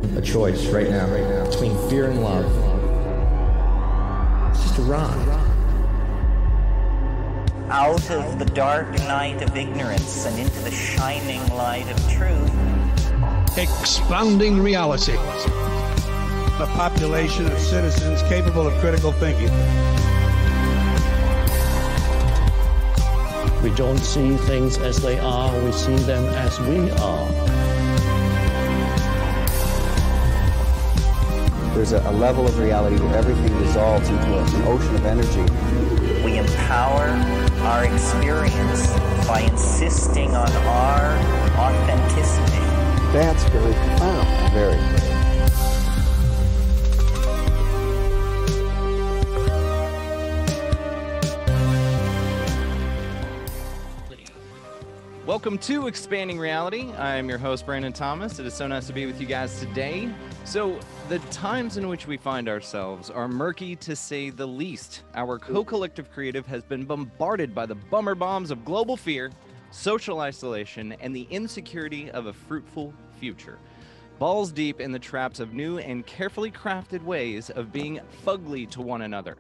a choice right now between fear and love. It's just a rock. Out of the dark night of ignorance and into the shining light of truth. Expounding reality. A population of citizens capable of critical thinking. We don't see things as they are, we see them as we are. There's a level of reality where everything dissolves into an ocean of energy. We empower our experience by insisting on our authenticity. That's very profound. Very. Welcome to Expanding Reality. I am your host, Brandon Thomas. It is so nice to be with you guys today. So, the times in which we find ourselves are murky to say the least. Our co-collective creative has been bombarded by the bummer bombs of global fear, social isolation, and the insecurity of a fruitful future. Balls deep in the traps of new and carefully crafted ways of being fugly to one another.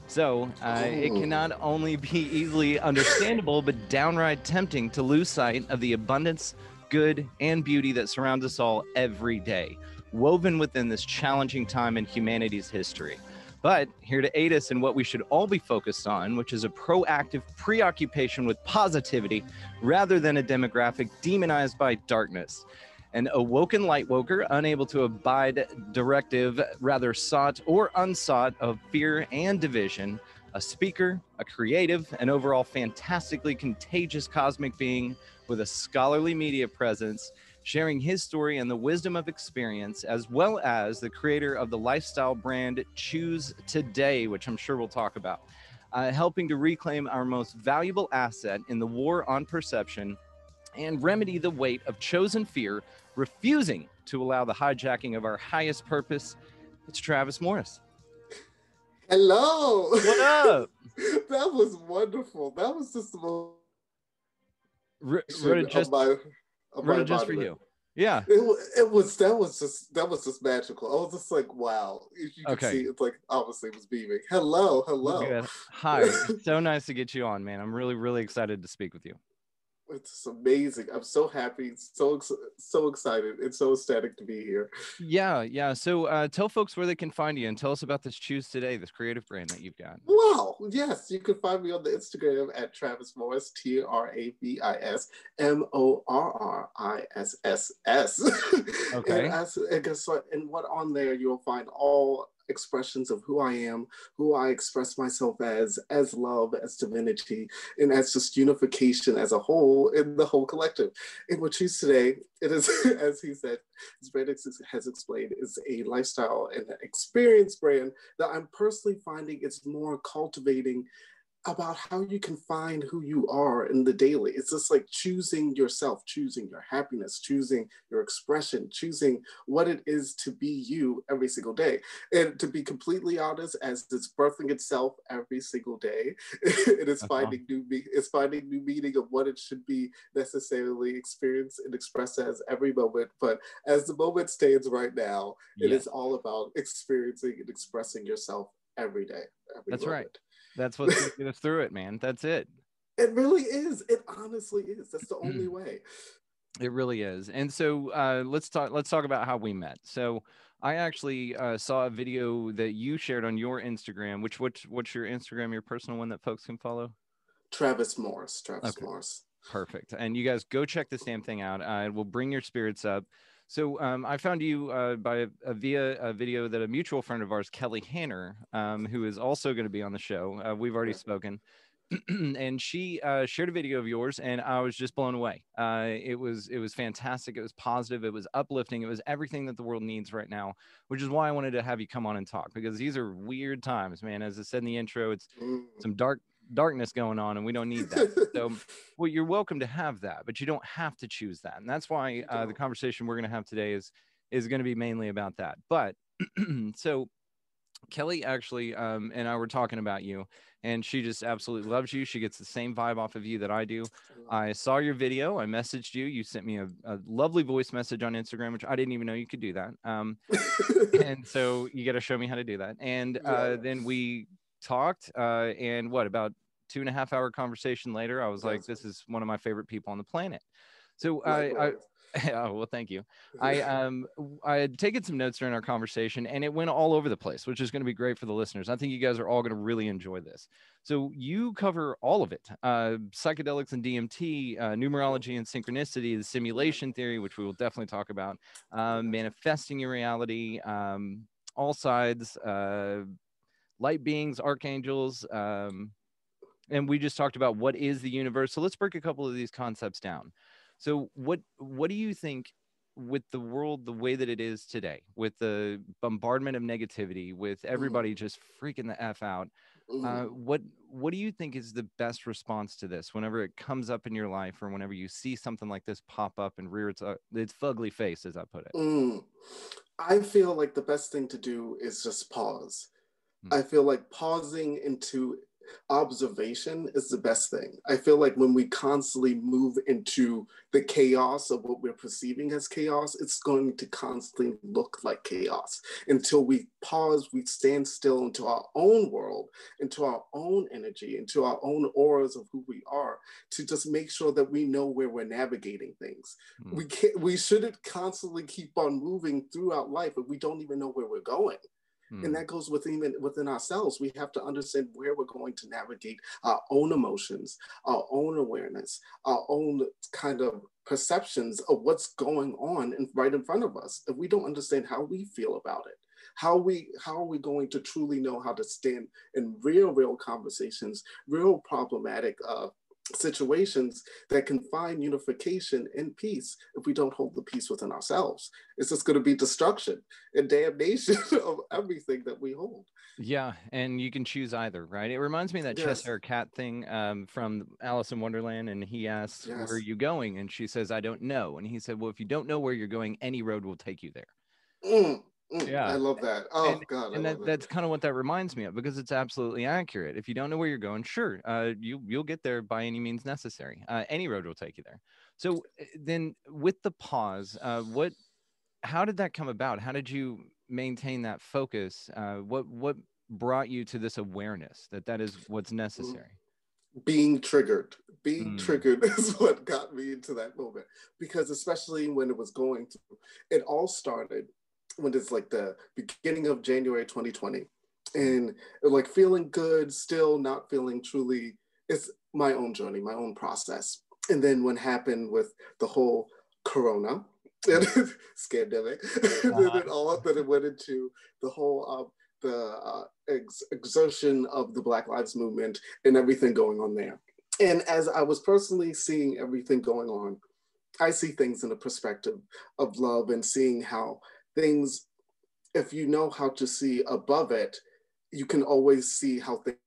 So, it can not only be easily understandable, but downright tempting to lose sight of the abundance, good, and beauty that surrounds us all every day, woven within this challenging time in humanity's history. But here to aid us in what we should all be focused on, which is a proactive preoccupation with positivity rather than a demographic demonized by darkness. An awoken lightwoker, unable to abide directive, rather sought or unsought, of fear and division, a speaker, a creative, an overall fantastically contagious cosmic being with a scholarly media presence, sharing his story and the wisdom of experience, as well as the creator of the lifestyle brand Choose Today, which I'm sure we'll talk about, helping to reclaim our most valuable asset in the war on perception and remedy the weight of chosen fear, refusing to allow the hijacking of our highest purpose. It's Travis Morris. Hello. What up? That was wonderful. That was just the most Wrote it just for you. Yeah. That was just magical. I was just like, wow. You can see it's like obviously it was beaming. Hello. Good. Hi. It's so nice to get you on, man. I'm really, really excited to speak with you. It's amazing. I'm so happy, so excited, and so ecstatic to be here. Yeah. So tell folks where they can find you and tell us about this Choose Today, this creative brand that you've got. Wow. Yes, you can find me on the Instagram at Travis Morris, TravisMorriss. Okay. And what on there you'll find all expressions of who I am, who I express myself as love, as divinity, and as just unification as a whole in the whole collective. And what Choose Today, it is, as he said, as Brandon has explained, is a lifestyle and an experience brand that I'm personally finding it's more cultivating about how you can find who you are in the daily. It's just like choosing yourself, choosing your happiness, choosing your expression, choosing what it is to be you every single day. And to be completely honest, as it's birthing itself every single day, it is finding new meaning of what it should be necessarily experienced and expressed as every moment. But as the moment stands right now, it is all about experiencing and expressing yourself every day. That's right. That's what's going to get us through it, man. That's it. It really is. It honestly is. That's the only way. It really is. And so let's talk about how we met. So I actually saw a video that you shared on your Instagram. What's your Instagram, your personal one that folks can follow? Travis Morris. Morris. Perfect. And you guys go check this damn thing out. It will bring your spirits up. So I found you via a video that a mutual friend of ours, Kelly Hanner, who is also going to be on the show. We've already spoken. And she shared a video of yours, and I was just blown away. It was fantastic. It was positive. It was uplifting. It was everything that the world needs right now, which is why I wanted to have you come on and talk, because these are weird times, man. As I said in the intro, it's some darkness going on, and we don't need that. So, well, you're welcome to have that, but you don't have to choose that. And that's why the conversation we're going to have today is going to be mainly about that. But so Kelly actually and I were talking about you, and she just absolutely loves you. She gets the same vibe off of you that I do. I saw your video. I messaged you. You sent me a lovely voice message on Instagram, which I didn't even know you could do that. And so you got to show me how to do that. And then we talked, and what, about 2.5 hour conversation later, I was like, this is one of my favorite people on the planet. So I oh, well, thank you. I had taken some notes during our conversation, and it went all over the place, which is going to be great for the listeners. I think you guys are all going to really enjoy this. So you cover all of it: psychedelics and DMT, numerology and synchronicity, the simulation theory, which we will definitely talk about, manifesting your reality, all sides, light beings, archangels, and we just talked about what is the universe. So let's break a couple of these concepts down. So what do you think, with the world the way that it is today, with the bombardment of negativity, with everybody just freaking the F out, what do you think is the best response to this whenever it comes up in your life, or whenever you see something like this pop up and rear its fugly face, as I put it? I feel like the best thing to do is just pause. I feel like pausing into observation is the best thing. I feel like when we constantly move into the chaos of what we're perceiving as chaos, it's going to constantly look like chaos. Until we pause, we stand still into our own world, into our own energy, into our own auras of who we are, to just make sure that we know where we're navigating things. We shouldn't constantly keep on moving throughout life if we don't even know where we're going. And that goes within ourselves. We have to understand where we're going to navigate our own emotions, our own awareness, our own kind of perceptions of what's going on right in front of us. If we don't understand how we feel about it, how are we going to truly know how to stand in real conversations, real problematic situations that can find unification and peace if we don't hold the peace within ourselves? It's just going to be destruction and damnation of everything that we hold. Yeah, and you can choose either, right? It reminds me of that Cheshire Cat thing from Alice in Wonderland, and he asks, where are you going? And she says, I don't know. And he said, well, if you don't know where you're going, any road will take you there. Yeah, I love that. Oh, God. And that's kind of what that reminds me of, because it's absolutely accurate. If you don't know where you're going, sure, you'll get there by any means necessary. Any road will take you there. So then, with the pause, how did that come about? How did you maintain that focus? What brought you to this awareness that is what's necessary? Being triggered is what got me into that moment, because especially when it was going through, it all started when it's like the beginning of January 2020, and like feeling good, still not feeling truly. It's my own journey, my own process. And then what happened with the whole Corona and scandemic, then it went into the whole exertion of the Black Lives Movement and everything going on there. And as I was personally seeing everything going on, I see things in a perspective of love, and seeing how things, if you know how to see above it, you can always see how things.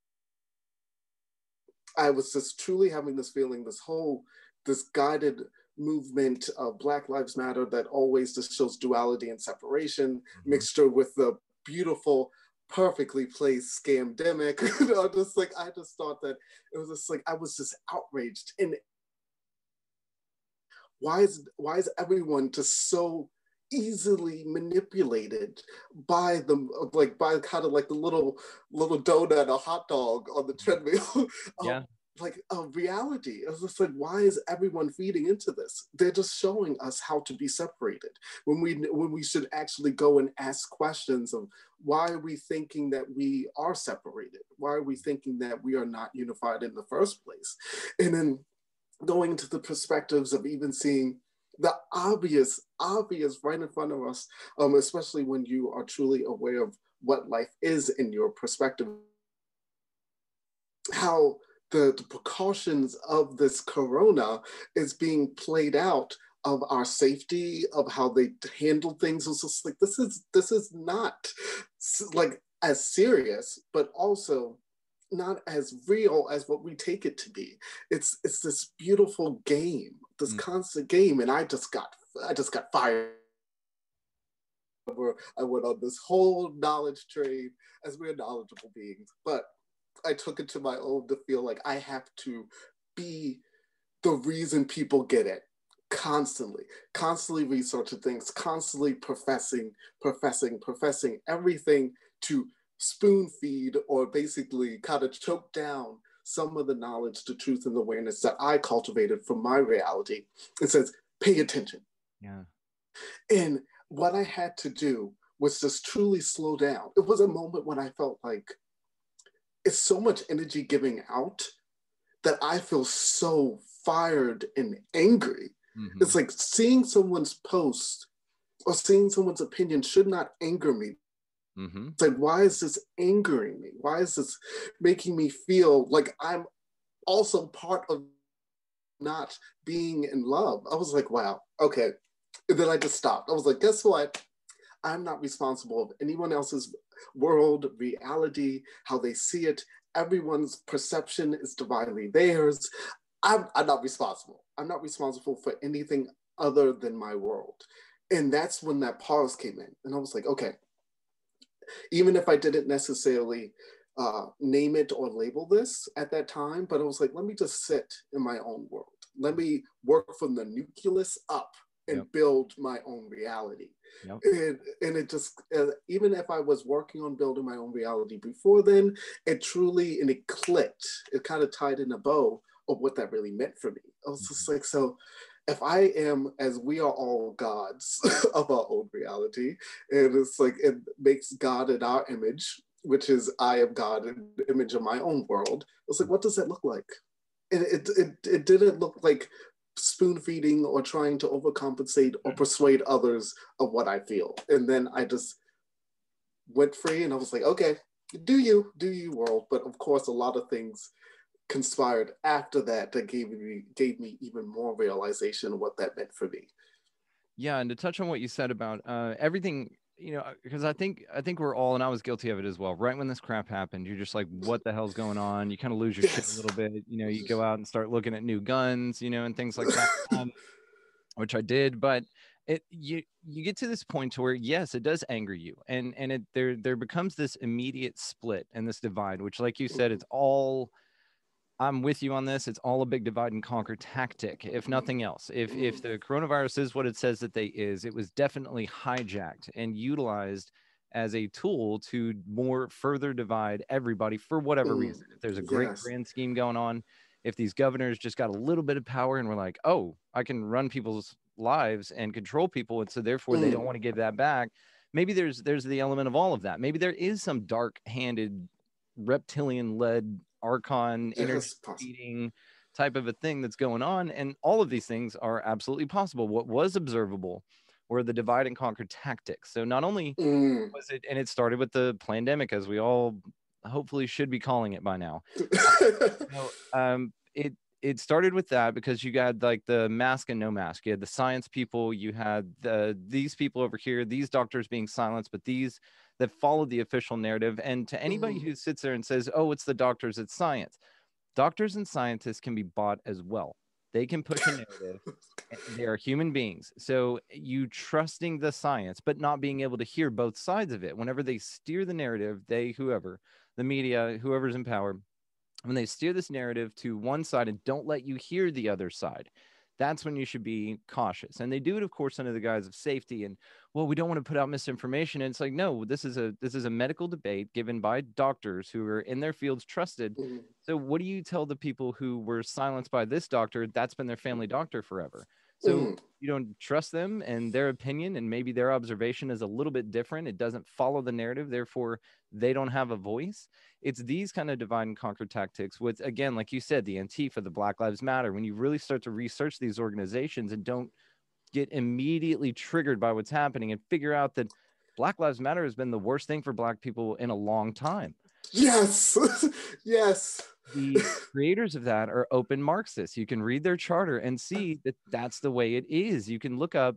I was just truly having this feeling, this guided movement of Black Lives Matter that always just shows duality and separation, mixture with the beautiful, perfectly placed scamdemic. I just thought that it was just like, I was just outraged. And why is everyone just so easily manipulated by them, by kind of like the little donut, a hot dog on the treadmill? Like a reality. It's just like, why is everyone feeding into this? They're just showing us how to be separated, when we should actually go and ask questions of, why are we thinking that we are separated? Why are we thinking that we are not unified in the first place? And then going into the perspectives of even seeing the obvious right in front of us, especially when you are truly aware of what life is in your perspective, how the precautions of this Corona is being played out, of our safety, of how they handle things. It's just like, this is not like as serious, but also not as real as what we take it to be. It's this beautiful game, this constant game, and I just got fired. I went on this whole knowledge train as we're knowledgeable beings. But I took it to my own to feel like I have to be the reason people get it. Constantly researching things, constantly professing everything to spoon feed or basically kind of choke down some of the knowledge, the truth, and the awareness that I cultivated from my reality. It says, pay attention. Yeah. And what I had to do was just truly slow down. It was a moment when I felt like it's so much energy giving out that I feel so fired and angry. Mm-hmm. It's like seeing someone's post or seeing someone's opinion should not anger me. Mm-hmm. It's like, why is this angering me? Why is this making me feel like I'm also part of not being in love? I was like, wow, okay. And then I just stopped. I was like, guess what? I'm not responsible of anyone else's world, reality, how they see it. Everyone's perception is divinely theirs. I'm not responsible. I'm not responsible for anything other than my world. And that's when that pause came in. And I was like, okay, even if I didn't necessarily name it or label this at that time, but I was like, let me just sit in my own world. Let me work from the nucleus up and build my own reality. Yep. And it just, even if I was working on building my own reality before then, it clicked. It kind of tied in a bow of what that really meant for me. I was just like, so if I am, as we are all gods of our own reality, and it's like, it makes God in our image, which is I am God in the image of my own world. I was like, what does that look like? And it didn't look like spoon feeding or trying to overcompensate or persuade others of what I feel. And then I just went free and I was like, okay, do you world. But of course, a lot of things conspired after that gave me even more realization of what that meant for me. Yeah, and to touch on what you said about everything, because I think we're all, and I was guilty of it as well. Right when this crap happened, you're just like, what the hell's going on? You kind of lose your shit a little bit. You go out and start looking at new guns, and things like that, which I did. But you get to this point to where, yes, it does anger you, and there becomes this immediate split and this divide, which, like you said, it's all. I'm with you on this. It's all a big divide and conquer tactic, if nothing else. If the coronavirus is what it says that it was definitely hijacked and utilized as a tool to more further divide everybody for whatever reason. If there's a great grand scheme going on, if these governors just got a little bit of power and were like, oh, I can run people's lives and control people, and so therefore they don't want to give that back. Maybe there's the element of all of that. Maybe there is some dark-handed, reptilian-led Archon energy feeding type of a thing that's going on, and all of these things are absolutely possible. What was observable were the divide and conquer tactics. So not only was it, and it started with the pandemic, as we all hopefully should be calling it by now. It started with that because you got like the mask and no mask. You had the science people, you had these people over here, these doctors being silenced, but these that follow the official narrative. And to anybody who sits there and says, oh, it's the doctors, it's science. Doctors and scientists can be bought as well. They can push a narrative. They are human beings. So you trusting the science, but not being able to hear both sides of it. Whenever they steer the narrative, whoever, the media, whoever's in power, when they steer this narrative to one side and don't let you hear the other side, that's when you should be cautious. And they do it, of course, under the guise of safety. And, well, we don't want to put out misinformation. And it's like, no, this is a medical debate given by doctors who are in their fields trusted. So what do you tell the people who were silenced by this doctor? That's been their family doctor forever. So you don't trust them and their opinion, and maybe their observation is a little bit different. It doesn't follow the narrative. Therefore, they don't have a voice. It's these kind of divide and conquer tactics with, again, like you said, the Antifa, the Black Lives Matter, when you really start to research these organizations and don't get immediately triggered by what's happening and figure out that Black Lives Matter has been the worst thing for Black people in a long time. Yes. Yes. The creators of that are open Marxists. You can read their charter and see that that's the way it is. You can look up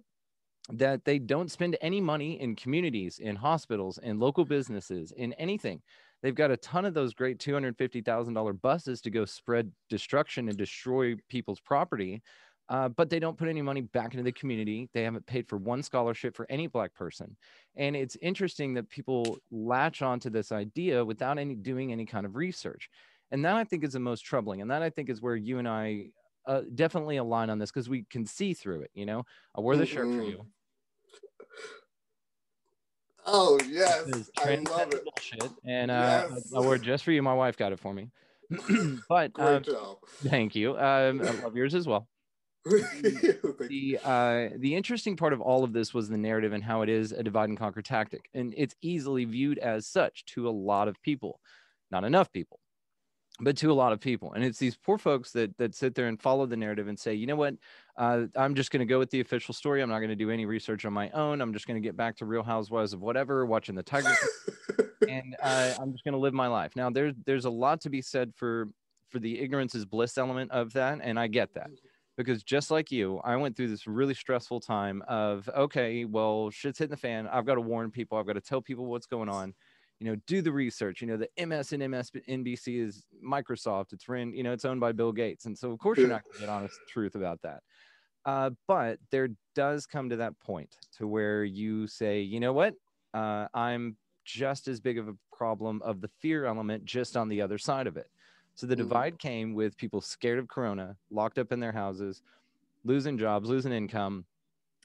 that they don't spend any money in communities, in hospitals, in local businesses, in anything. They've got a ton of those great $250,000 buses to go spread destruction and destroy people's property. but they don't put any money back into the community. They haven't paid for one scholarship for any Black person. And it's interesting that people latch onto this idea without doing any kind of research. And that, I think, is the most troubling. And that, I think, is where you and I definitely align on this, because we can see through it. I wore the shirt for you. Oh, yes. I love it. Bullshit. And yes. I wore it just for you. My wife got it for me. But great job. Thank you. I love yours as well. The interesting part of all of this was the narrative and how it is a divide and conquer tactic. And it's easily viewed as such to a lot of people. Not enough people, but to a lot of people. And it's these poor folks that sit there and follow the narrative and say, you know what, I'm just going to go with the official story. I'm not going to do any research on my own. I'm just going to get back to Real Housewives of whatever, watching the Tiger. And I'm just going to live my life. Now, there's a lot to be said for the ignorance is bliss element of that. And I get that, because just like you, I went through this really stressful time of, okay, well, shit's hitting the fan. I've got to warn people. I've got to tell people what's going on. Do the research. The MS and MSNBC is Microsoft. It's ran, it's owned by Bill Gates. And so, of course, you're not going to get honest truth about that. But there does come to that point to where you say, you know what, I'm just as big of a problem of the fear element, just on the other side of it. So the divide came with people scared of Corona, locked up in their houses, losing jobs, losing income,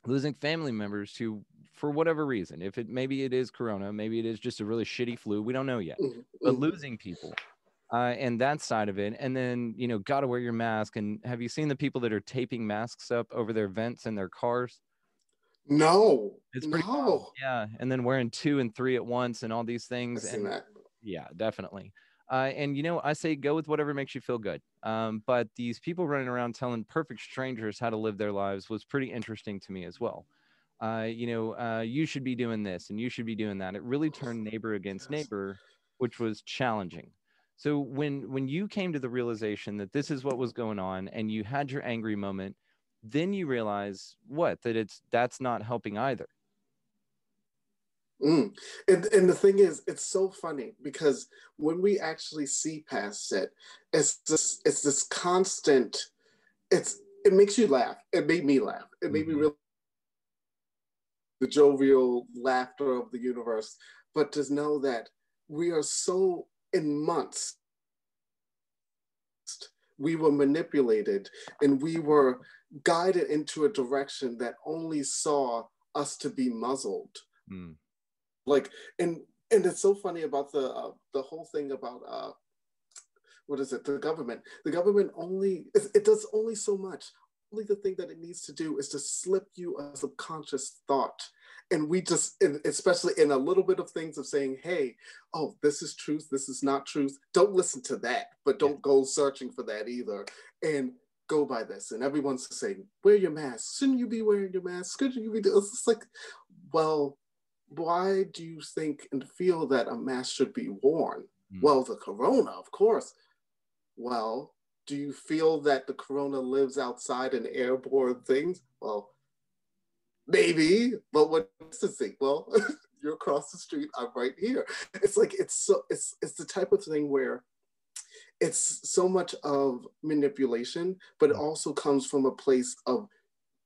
losing family members to, for whatever reason, maybe it is Corona, maybe it is just a really shitty flu, we don't know yet, but losing people, and that side of it. And then, gotta wear your mask. And have you seen the people that are taping masks up over their vents in their cars? No, it's pretty cool. Yeah. And then wearing 2 and 3 at once and all these things. And that. Yeah, definitely. And I say go with whatever makes you feel good. But these people running around telling perfect strangers how to live their lives was pretty interesting to me as well. You should be doing this and you should be doing that. It really turned neighbor against neighbor, which was challenging. So when you came to the realization that this is what was going on and you had your angry moment, then you realize that's not helping either. And the thing is, it's so funny because when we actually see past it, it's this constant, it makes you laugh. It made me laugh. It made me really the jovial laughter of the universe. But to know that we are so in months, we were manipulated and we were guided into a direction that only saw us to be muzzled. And it's so funny about the whole thing about what is it? The government only, it does only so much. Only the thing that it needs to do is to slip you a subconscious thought. And we just, especially in a little bit of things of saying, hey, oh, this is truth, this is not truth. Don't listen to that, but don't go searching for that either. And go by this. And everyone's saying, wear your mask. Shouldn't you be wearing your mask? Shouldn't you be doing? It's like, well, why do you think and feel that a mask should be worn? Well, the Corona, of course. Well, do you feel that the Corona lives outside in airborne things? Well, maybe, but what distancing? Well, you're across the street, I'm right here. It's like, it's the type of thing where it's so much of manipulation, but it also comes from a place of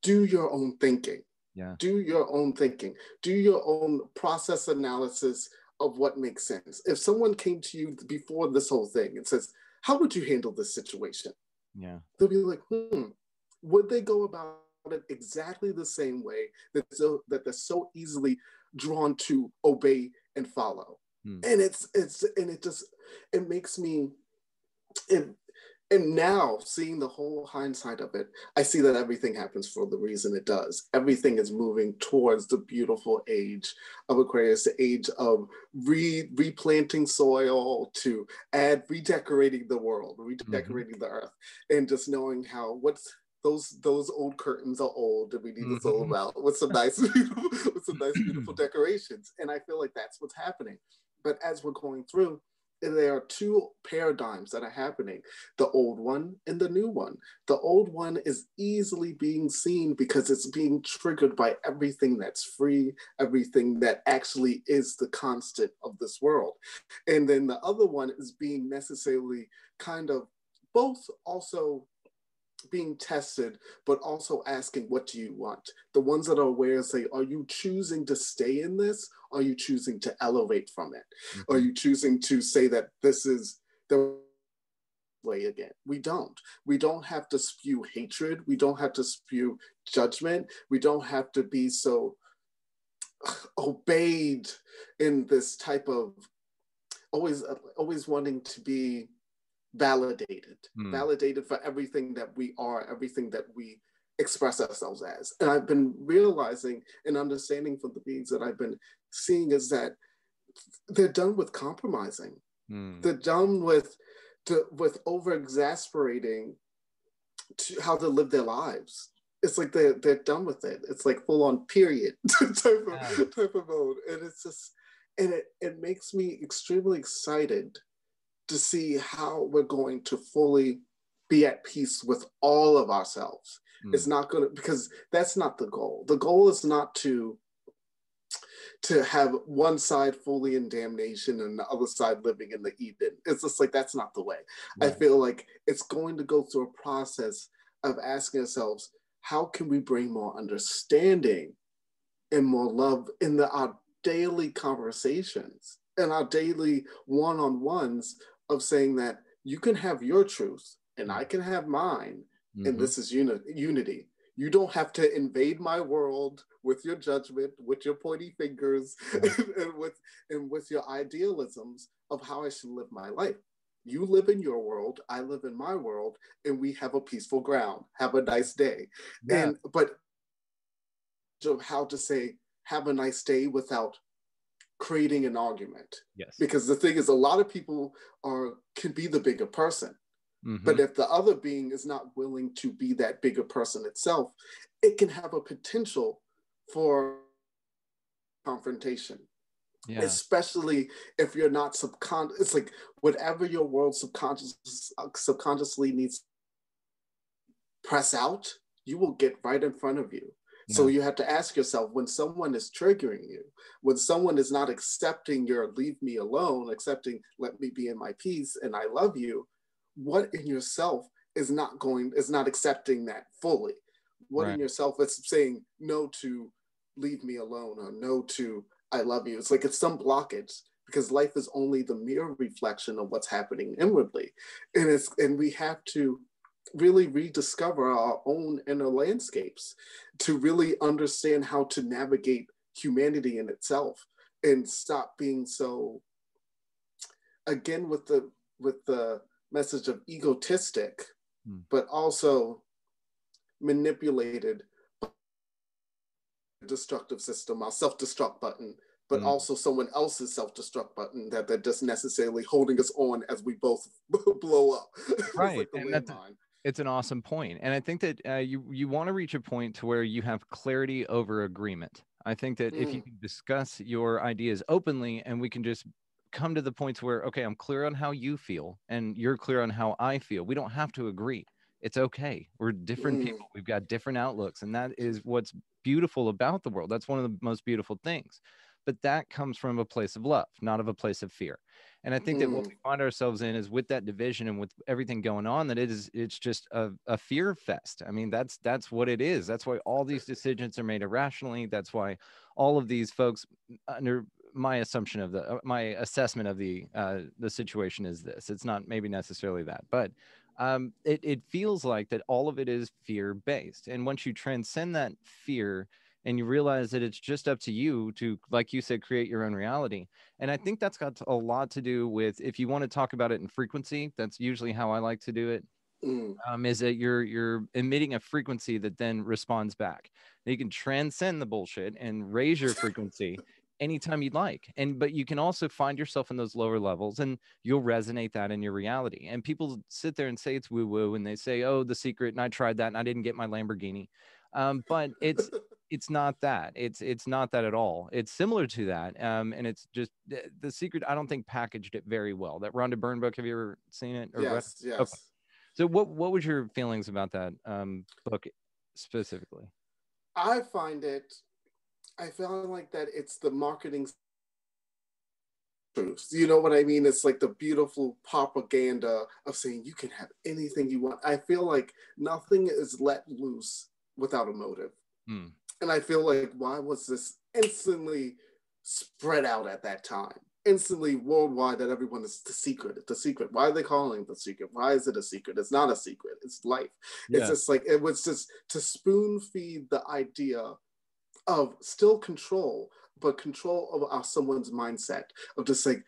do your own thinking. Yeah. Do your own thinking. Do your own process analysis of what makes sense. If someone came to you before this whole thing and says, how would you handle this situation? Yeah. They'll be like, would they go about it exactly the same way that they're so easily drawn to obey and follow? And it makes me, and now seeing the whole hindsight of it, I see that everything happens for the reason it does. Everything is moving towards the beautiful age of Aquarius, the age of replanting soil to redecorating the world, redecorating the earth, and just knowing how those old curtains are old and we need to throw them out with some nice, beautiful decorations. And I feel like that's what's happening. But as we're going through, there are two paradigms that are happening, the old one and the new one. The old one is easily being seen because it's being triggered by everything that's free, everything that actually is the constant of this world. And then the other one is being necessarily kind of both also being tested, but also asking, what do you want? The ones that are aware say, are you choosing to stay in this? Are you choosing to elevate from it? Mm-hmm. Are you choosing to say that this is the way again? We don't have to spew hatred. We don't have to spew judgment. We don't have to be so obeyed in this type of always wanting to be validated for everything that we are, everything that we express ourselves as. And I've been realizing and understanding from the beings that I've been seeing is that they're done with compromising. They're done with over exasperating to how to live their lives. It's like they're done with it. It's like full on period type of mode. And it's just, and it makes me extremely excited to see how we're going to fully be at peace with all of ourselves. It's not going to, because that's not the goal. The goal is not to have one side fully in damnation and the other side living in the Eden. It's just like, that's not the way. Right. I feel like it's going to go through a process of asking ourselves, how can we bring more understanding and more love in our daily conversations and our daily one-on-ones of saying that you can have your truth and I can have mine, and this is unity. You don't have to invade my world with your judgment, with your pointy fingers, and with your idealisms of how I should live my life. You live in your world, I live in my world, and we have a peaceful ground. Have a nice day. Yeah. But of how to say, have a nice day without creating an argument. Yes. Because the thing is, a lot of people can be the bigger person. But if the other being is not willing to be that bigger person itself, it can have a potential for confrontation. Yeah. Especially if you're not subconscious. It's like whatever your world subconsciously needs to press out, you will get right in front of you. Yeah. So you have to ask yourself, when someone is triggering you, when someone is not accepting your leave me alone, accepting let me be in my peace and I love you, what in yourself is not accepting that fully? What in yourself is saying no to leave me alone or no to I love you? It's like it's some blockage, because life is only the mirror reflection of what's happening inwardly. And we have to really rediscover our own inner landscapes to really understand how to navigate humanity in itself and stop being so, again, with the message of egotistic, but also manipulated by the destructive system, our self-destruct button, but also someone else's self-destruct button that they're just necessarily holding us on as we both blow up. Right. Like it's an awesome point. And I think that you want to reach a point to where you have clarity over agreement. I think that if you can discuss your ideas openly and we can just come to the points where, okay, I'm clear on how you feel and you're clear on how I feel. We don't have to agree. It's okay. We're different people. We've got different outlooks. And that is what's beautiful about the world. That's one of the most beautiful things. But that comes from a place of love, not of a place of fear. And I think that what we find ourselves in is with that division and with everything going on, that it's just a fear fest. I mean, that's what it is. That's why all these decisions are made irrationally. That's why all of these folks, under my assumption of my assessment of the situation is this. It's not maybe necessarily that, but it feels like that all of it is fear-based. And once you transcend that fear and you realize that it's just up to you to, like you said, create your own reality. And I think that's got a lot to do with, if you want to talk about it in frequency, that's usually how I like to do it. Is that you're emitting a frequency that then responds back. Now you can transcend the bullshit and raise your frequency anytime you'd like. But you can also find yourself in those lower levels and you'll resonate that in your reality. And people sit there and say it's woo-woo and they say, oh, The Secret, and I tried that and I didn't get my Lamborghini. But it's not that. It's not that at all. It's similar to that. And it's just The Secret, I don't think packaged it very well. That Rhonda Byrne book, have you ever seen it? Or yes, read? Yes. Okay. So what was your feelings about that book specifically? I feel like that it's the marketing truths. You know what I mean? It's like the beautiful propaganda of saying you can have anything you want. I feel like nothing is let loose without a motive. And I feel like, why was this instantly spread out at that time? Instantly worldwide, that everyone is the secret. The secret. Why are they calling it the secret? Why is it a secret? It's not a secret. It's life. Yeah. It's just like, it was just to spoon feed the idea of still control, but control of someone's mindset of just like,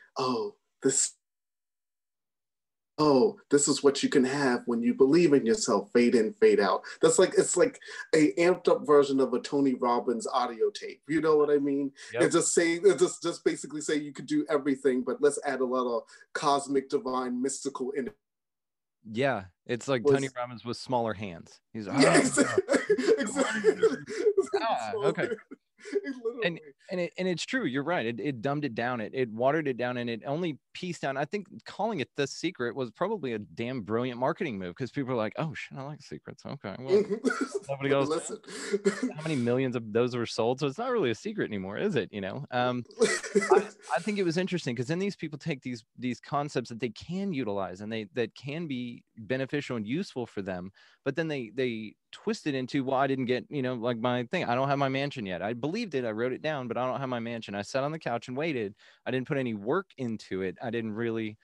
this is what you can have when you believe in yourself. Fade in, fade out. That's like, it's like a amped up version of a Tony Robbins audio tape. You know what I mean? Yep. It just basically say you could do everything, but let's add a lot of cosmic, divine, mystical in it. Yeah, it's like Tony Robbins with smaller hands. He's like, exactly. Okay. And it's true. You're right. It dumbed it down. It watered it down, and it only pieced down. I think calling it The Secret was probably a damn brilliant marketing move, because people are like, oh shit, I like secrets. Okay, well, nobody else. Listen. How many millions of those were sold? So it's not really a secret anymore, is it? You know, I think it was interesting, because then these people take these concepts that they can utilize and that can be beneficial and useful for them, but then they twist it into, well, I didn't get, like my thing. I don't have my mansion yet. I believed it. I wrote it down, but I don't have my mansion. I sat on the couch and waited. I didn't put any work into it. I didn't really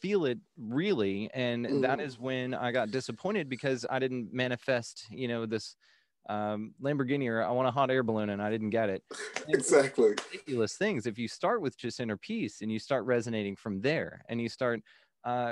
feel it really. And that is when I got disappointed, because I didn't manifest, this Lamborghini, or I want a hot air balloon, and I didn't get it. Exactly. Ridiculous things. If you start with just inner peace and you start resonating from there, and you start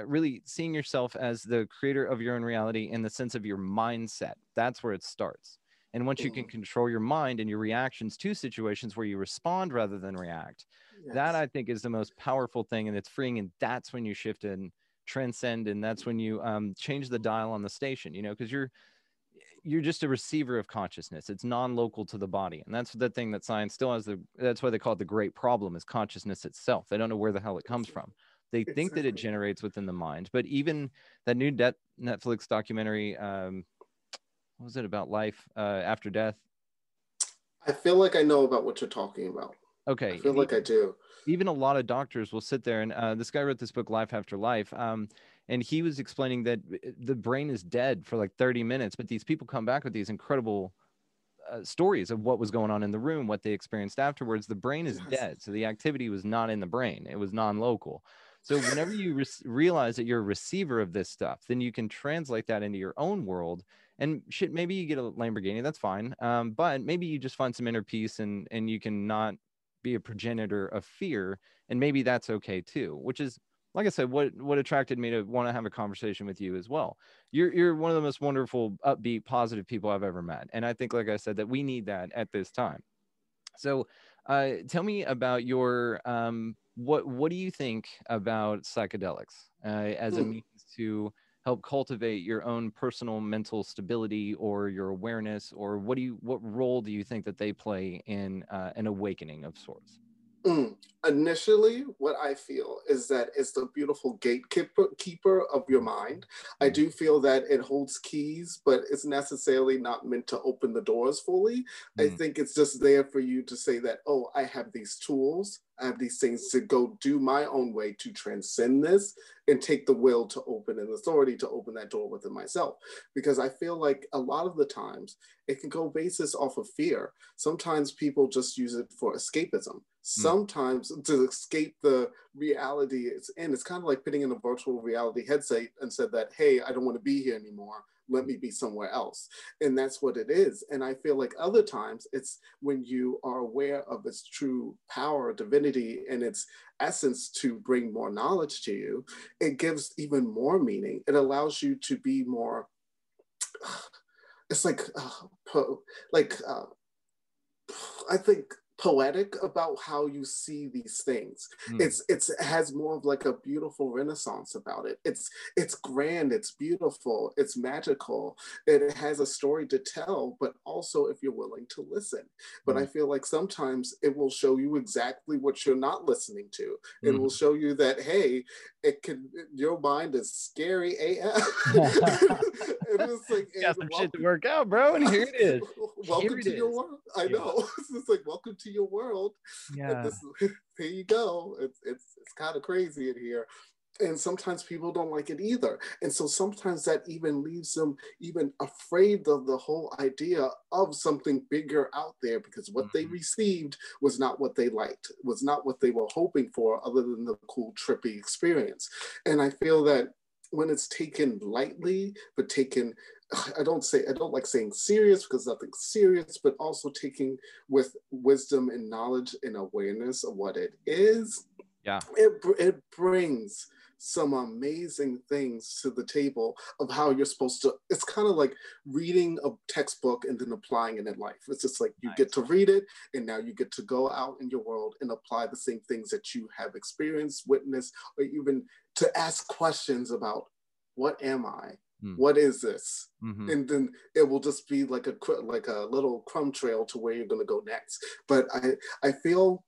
really seeing yourself as the creator of your own reality in the sense of your mindset, that's where it starts. And once you can control your mind and your reactions to situations, where you respond rather than react, that I think is the most powerful thing, and it's freeing. And that's when you shift and transcend, and that's when you change the dial on the station, because you're just a receiver of consciousness. It's non-local to the body. And that's the thing that science still has. That's why they call it the great problem, is consciousness itself. They don't know where the hell it comes from. They think that it generates within the mind. But even that new Netflix documentary, what was it about life after death? I feel like I know about what you're talking about. Okay. I feel like I do. Even a lot of doctors will sit there, and this guy wrote this book, Life After Life, and he was explaining that the brain is dead for like 30 minutes, but these people come back with these incredible stories of what was going on in the room, what they experienced afterwards. The brain is dead, so the activity was not in the brain. It was non-local. So whenever you realize that you're a receiver of this stuff, then you can translate that into your own world. And shit, maybe you get a Lamborghini, that's fine. But maybe you just find some inner peace, and you can not be a progenitor of fear. And maybe that's okay too, which is, like I said, what attracted me to want to have a conversation with you as well. You're one of the most wonderful, upbeat, positive people I've ever met. And I think, like I said, that we need that at this time. So tell me about your, what do you think about psychedelics as a means to help cultivate your own personal mental stability or your awareness, or what role do you think that they play in an awakening of sorts? Initially, what I feel is that it's the beautiful gatekeeper of your mind. I do feel that it holds keys, but it's necessarily not meant to open the doors fully. I think it's just there for you to say that, oh, I have these tools, I have these things to go do my own way to transcend this, and take the will to open and authority to open that door within myself. Because I feel like a lot of the times it can go basis off of fear. Sometimes people just use it for escapism. Sometimes to escape the reality it's in. It's kind of like putting in a virtual reality headset and said that, hey, I don't want to be here anymore. Let me be somewhere else. And that's what it is. And I feel like other times it's when you are aware of its true power, divinity, and its essence to bring more knowledge to you, it gives even more meaning. It allows you to be more, it's like I think poetic about how you see these things. It has more of like a beautiful renaissance about it. It's grand, it's beautiful, it's magical. It has a story to tell, but also if you're willing to listen. But I feel like sometimes it will show you exactly what you're not listening to. It will show you that, hey, your mind is scary AF. It's like, got some shit to work out, bro, and here it is. Welcome to your world. I know. It's like, welcome to your world. Yeah. And here you go. It's kind of crazy in here. And sometimes people don't like it either. And so sometimes that even leaves them even afraid of the whole idea of something bigger out there, because what they received was not what they liked, was not what they were hoping for, other than the cool, trippy experience. And I feel that when it's taken lightly, but taken, I don't like saying serious, because nothing's serious, but also taking with wisdom and knowledge and awareness of what it is, it brings some amazing things to the table of how you're supposed to. It's kind of like reading a textbook and then applying it in life. It's just like you get to read it, and now you get to go out in your world and apply the same things that you have experienced, witnessed, or even to ask questions about, what am I? What is this? And then it will just be like a little crumb trail to where you're going to go next. But I feel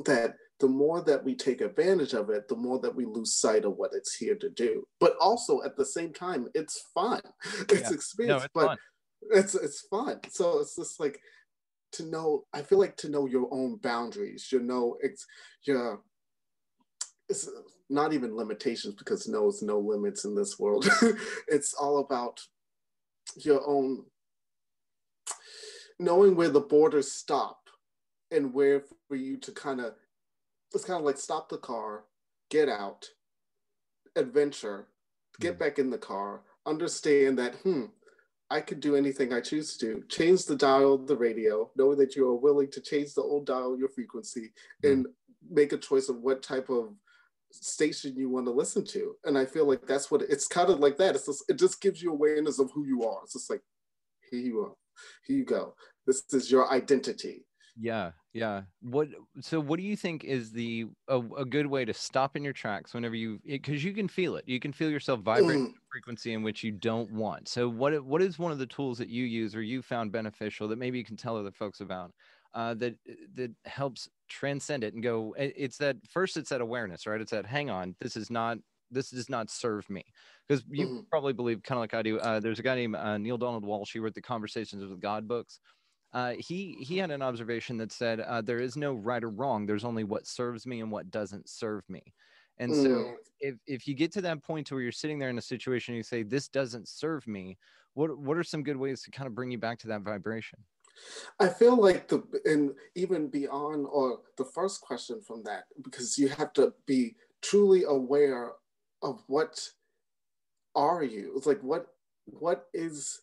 that the more that we take advantage of it, the more that we lose sight of what it's here to do. But also at the same time, it's fun. It's experience, but fun. It's fun. So it's just like to know, I feel like to know your own boundaries, it's not even limitations, because there's no limits in this world. It's all about your own, knowing where the borders stop and where for you to it's kind of like stop the car, get out, adventure, get back in the car, understand that, I could do anything I choose to do. Change the dial of the radio, know that you are willing to change the old dial, your frequency, and make a choice of what type of station you want to listen to. And I feel like that's what it's kind of like that. It just gives you awareness of who you are. It's just like, here you are, here you go. This is your identity. Yeah. What do you think is a good way to stop in your tracks whenever because you can feel it. You can feel yourself vibrating at a frequency in which you don't want. So what is one of the tools that you use or you found beneficial that maybe you can tell other folks about, that helps transcend it and go, it's that awareness, right? It's that, hang on, this does not serve me. Because you probably believe, kind of like I do, there's a guy named Neil Donald Walsh. He wrote the Conversations with God books. He had an observation that said, there is no right or wrong. There's only what serves me and what doesn't serve me. And so if you get to that point to where you're sitting there in a situation and you say, this doesn't serve me, what are some good ways to kind of bring you back to that vibration? I feel like and even beyond, or the first question from that, because you have to be truly aware of what are you? It's like, what is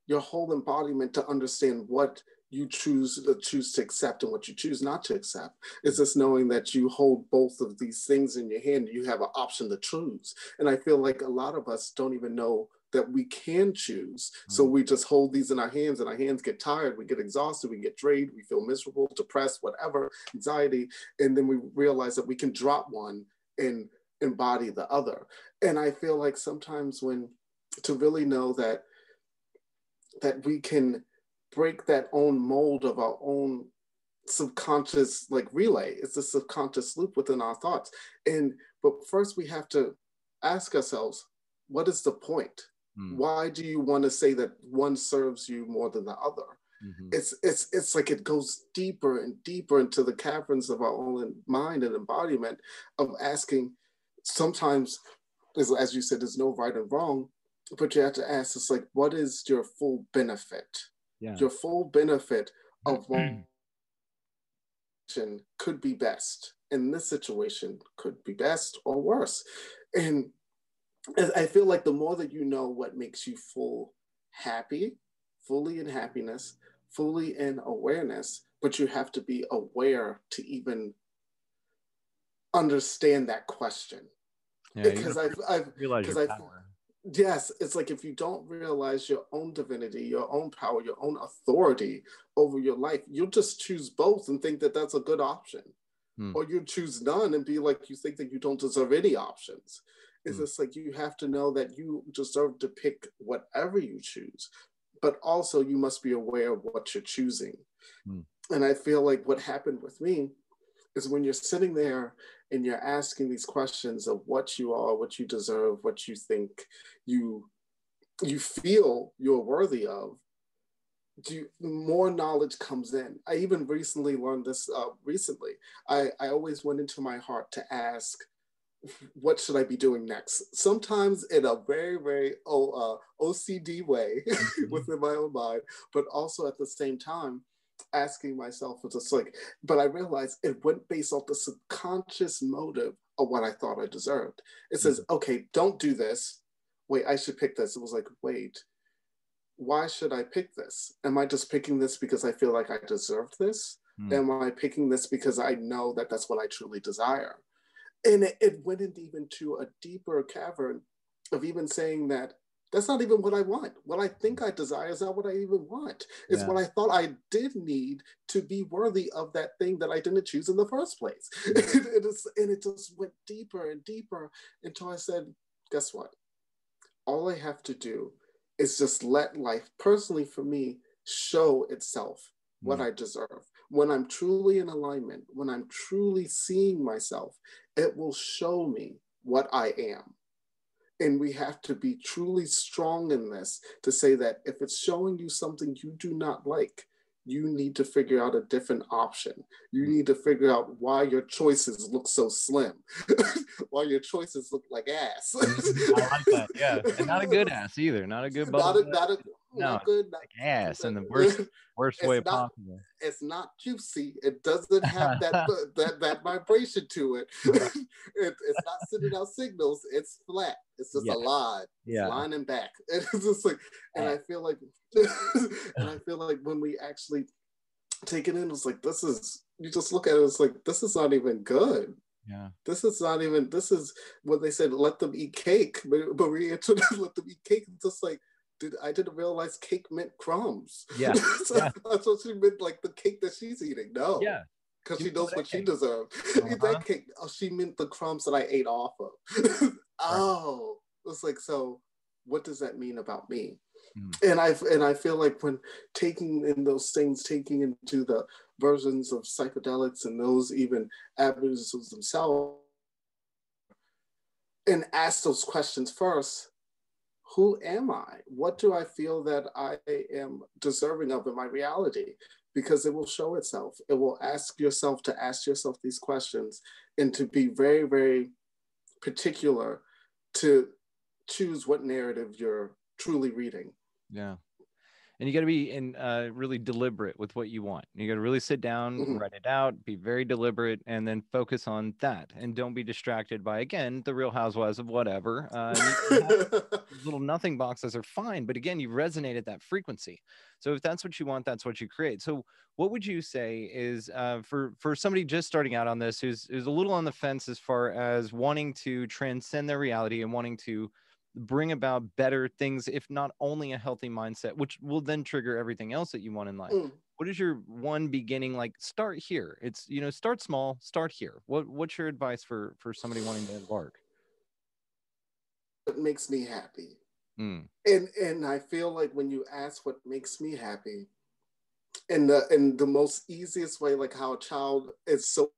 your whole embodiment, to understand what you choose to accept and what you choose not to accept. It's just knowing that you hold both of these things in your hand. You have an option to choose. And I feel like a lot of us don't even know that we can choose. So we just hold these in our hands, and our hands get tired, we get exhausted, we get drained, we feel miserable, depressed, whatever, anxiety. And then we realize that we can drop one and embody the other. And I feel like sometimes to really know that we can break that own mold of our own subconscious relay. It's a subconscious loop within our thoughts. But first we have to ask ourselves, what is the point? Why do you want to say that one serves you more than the other? It's like it goes deeper and deeper into the caverns of our own mind and embodiment of asking. Sometimes, as you said, there's no right and wrong, but you have to ask, it's like, what is your full benefit? Your full benefit of one could be best. In this situation, could be best or worse. And I feel like the more that you know what makes you fully in happiness, fully in awareness, but you have to be aware to even understand that question. Because yes, it's like, if you don't realize your own divinity, your own power, your own authority over your life, you'll just choose both and think that that's a good option. Or you choose none and be like, you think that you don't deserve any options. It's just like, you have to know that you deserve to pick whatever you choose, but also you must be aware of what you're choosing. And I feel like what happened with me is, when you're sitting there and you're asking these questions of what you are, what you deserve, what you think you feel you're worthy of, more knowledge comes in. I even recently learned this. I always went into my heart to ask, what should I be doing next? Sometimes in a very, very OCD way within my own mind, but also at the same time asking myself, just like, but I realized it went based off the subconscious motive of what I thought I deserved. It says, okay, don't do this. Wait, I should pick this. It was like, wait, why should I pick this? Am I just picking this because I feel like I deserved this? Am I picking this because I know that that's what I truly desire? And it went even to a deeper cavern of even saying that that's not even what I want. What I think I desire is not what I even want. It's what I thought I did need to be worthy of that thing that I didn't choose in the first place. And it just went deeper and deeper until I said, guess what? All I have to do is just let life, personally for me, show itself what I deserve. When I'm truly in alignment, when I'm truly seeing myself, it will show me what I am. And we have to be truly strong in this to say that if it's showing you something you do not like, you need to figure out a different option. You need to figure out why your choices look so slim, why your choices look like ass. I like that, yeah. And not a good ass either. Not a good bubble. Not good. Not ass in the worst way possible. It's not juicy. It doesn't have that vibration to it. It's not sending out signals. It's flat. It's just a line. It's line and back. It's just like, and I feel like, when we actually take it in, it's like, you just look at it, it's like, this is not even good. Yeah. This is what they said, let them eat cake. But we let them eat cake. It's just like, I didn't realize cake meant crumbs. Yeah. I thought she meant like the cake that she's eating. No. Yeah. Because she knows what she deserved. Eat that cake. Oh, she meant the crumbs that I ate off of. Oh. It's like, so what does that mean about me? And I feel like when taking into the versions of psychedelics and those even avenues themselves, and ask those questions first, who am I? What do I feel that I am deserving of in my reality? Because it will show itself. It will ask yourself these questions and to be very, very particular to choose what narrative you're truly reading. Yeah. And you got to be really deliberate with what you want. You got to really sit down, write it out, be very deliberate, and then focus on that. And don't be distracted by, again, the Real Housewives of whatever. Little nothing boxes are fine. But again, you resonate at that frequency. So if that's what you want, that's what you create. So what would you say is for somebody just starting out on this, who's a little on the fence as far as wanting to transcend their reality and wanting to bring about better things, if not only a healthy mindset, which will then trigger everything else that you want in life? What is your one beginning, like, start here? It's, start small, start here. What's your advice for somebody wanting to embark? What makes me happy? And I feel like when you ask what makes me happy, in the most easiest way, like how a child is so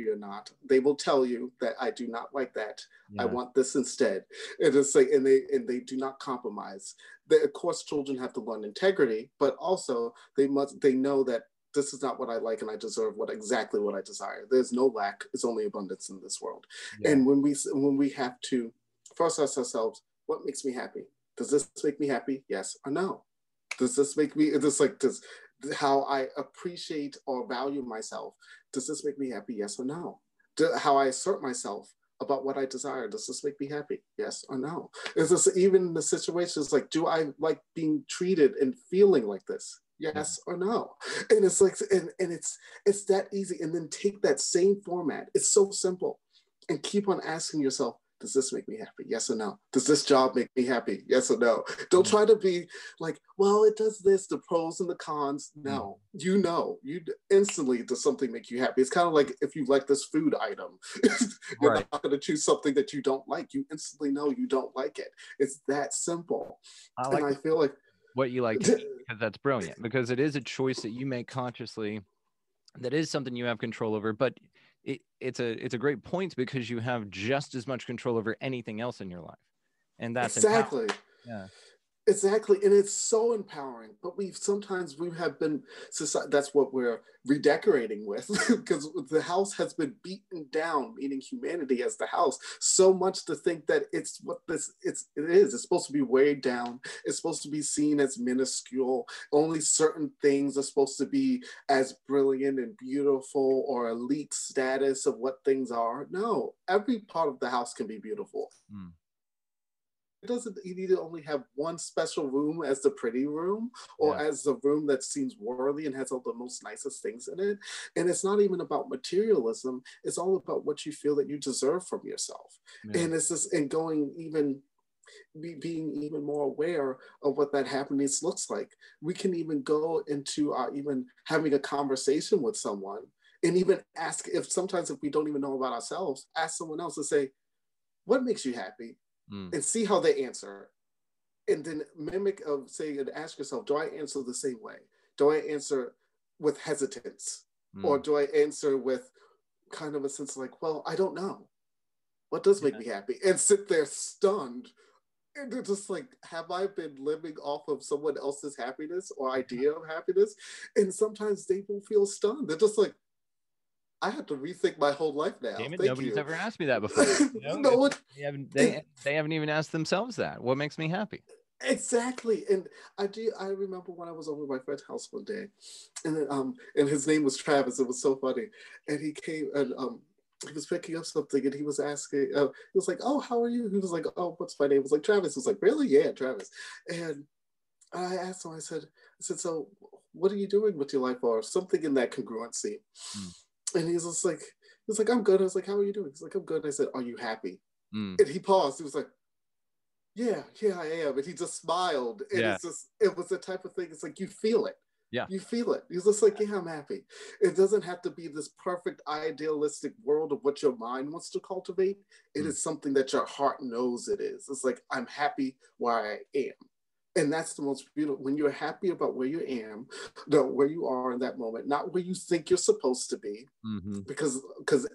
or not, they will tell you that I do not like that. I want this instead. And it's like, and they do not compromise. Of course, children have to learn integrity, but also they know that this is not what I like, and I deserve exactly what I desire. There's no lack; it's only abundance in this world. And when we have to first ask ourselves, what makes me happy? Does this make me happy? Yes or no? Does this make me? Does how I appreciate or value myself, does this make me happy? Yes or no? How I assert myself about what I desire, does this make me happy? Yes or no? Is this even the situations like, do I like being treated and feeling like this? Yes or no? And it's like, and it's that easy. And then take that same format. It's so simple, and keep on asking yourself, does this make me happy? Yes or no? Does this job make me happy? Yes or no? Don't try to be like, well, it does this, the pros and the cons. No, you instantly, does something make you happy? It's kind of like if you like this food item, you're not going to choose something that you don't like. You instantly know you don't like it. It's that simple. I feel like what you like to eat, because that's brilliant, because it is a choice that you make consciously. That is something you have control over, but it's a great point, because you have just as much control over anything else in your life, and that's exactly. Yeah. Exactly, and it's so empowering. But we have been that's what we're redecorating with, because the house has been beaten down, meaning humanity as the house, so much to think that it's what it is. It's supposed to be weighed down. It's supposed to be seen as minuscule. Only certain things are supposed to be as brilliant and beautiful or elite status of what things are. No, every part of the house can be beautiful. It doesn't, you need to only have one special room as the pretty room, or as the room that seems worthy and has all the most nicest things in it. And it's not even about materialism. It's all about what you feel that you deserve from yourself. And it's just, and going even, being even more aware of what that happiness looks like. We can even go into even having a conversation with someone, and even ask, if we don't even know about ourselves, ask someone else to say, what makes you happy? And see how they answer. And then mimic of saying, and ask yourself, do I answer the same way? Do I answer with hesitance? Or do I answer with kind of a sense like, well, I don't know. What does make me happy? And sit there stunned. And they're just like, have I been living off of someone else's happiness or idea of happiness? And sometimes they will feel stunned. They're just like, I have to rethink my whole life now. Damn it, Thank nobody's you. ever asked me that before. You know? They haven't even asked themselves that. What makes me happy? Exactly. And I remember when I was over at my friend's house one day, and then and his name was Travis. It was so funny. And he came, and he was picking up something, and he was asking, he was like, oh, how are you? He was like, oh, what's my name? I was like, Travis. He was like, really? Yeah, Travis. And I asked him, I said, so what are you doing with your life, or something in that congruency? And he's like, I'm good. I was like, how are you doing? He's like, I'm good. I said, are you happy? And he paused. He was like, yeah, I am. And he just smiled. And it was the type of thing, it's like, you feel it. Yeah. You feel it. He's just like, yeah, I'm happy. It doesn't have to be this perfect, idealistic world of what your mind wants to cultivate. It is something that your heart knows it is. It's like, I'm happy where I am. And that's the most beautiful, when you're happy about where you where you are in that moment, not where you think you're supposed to be, because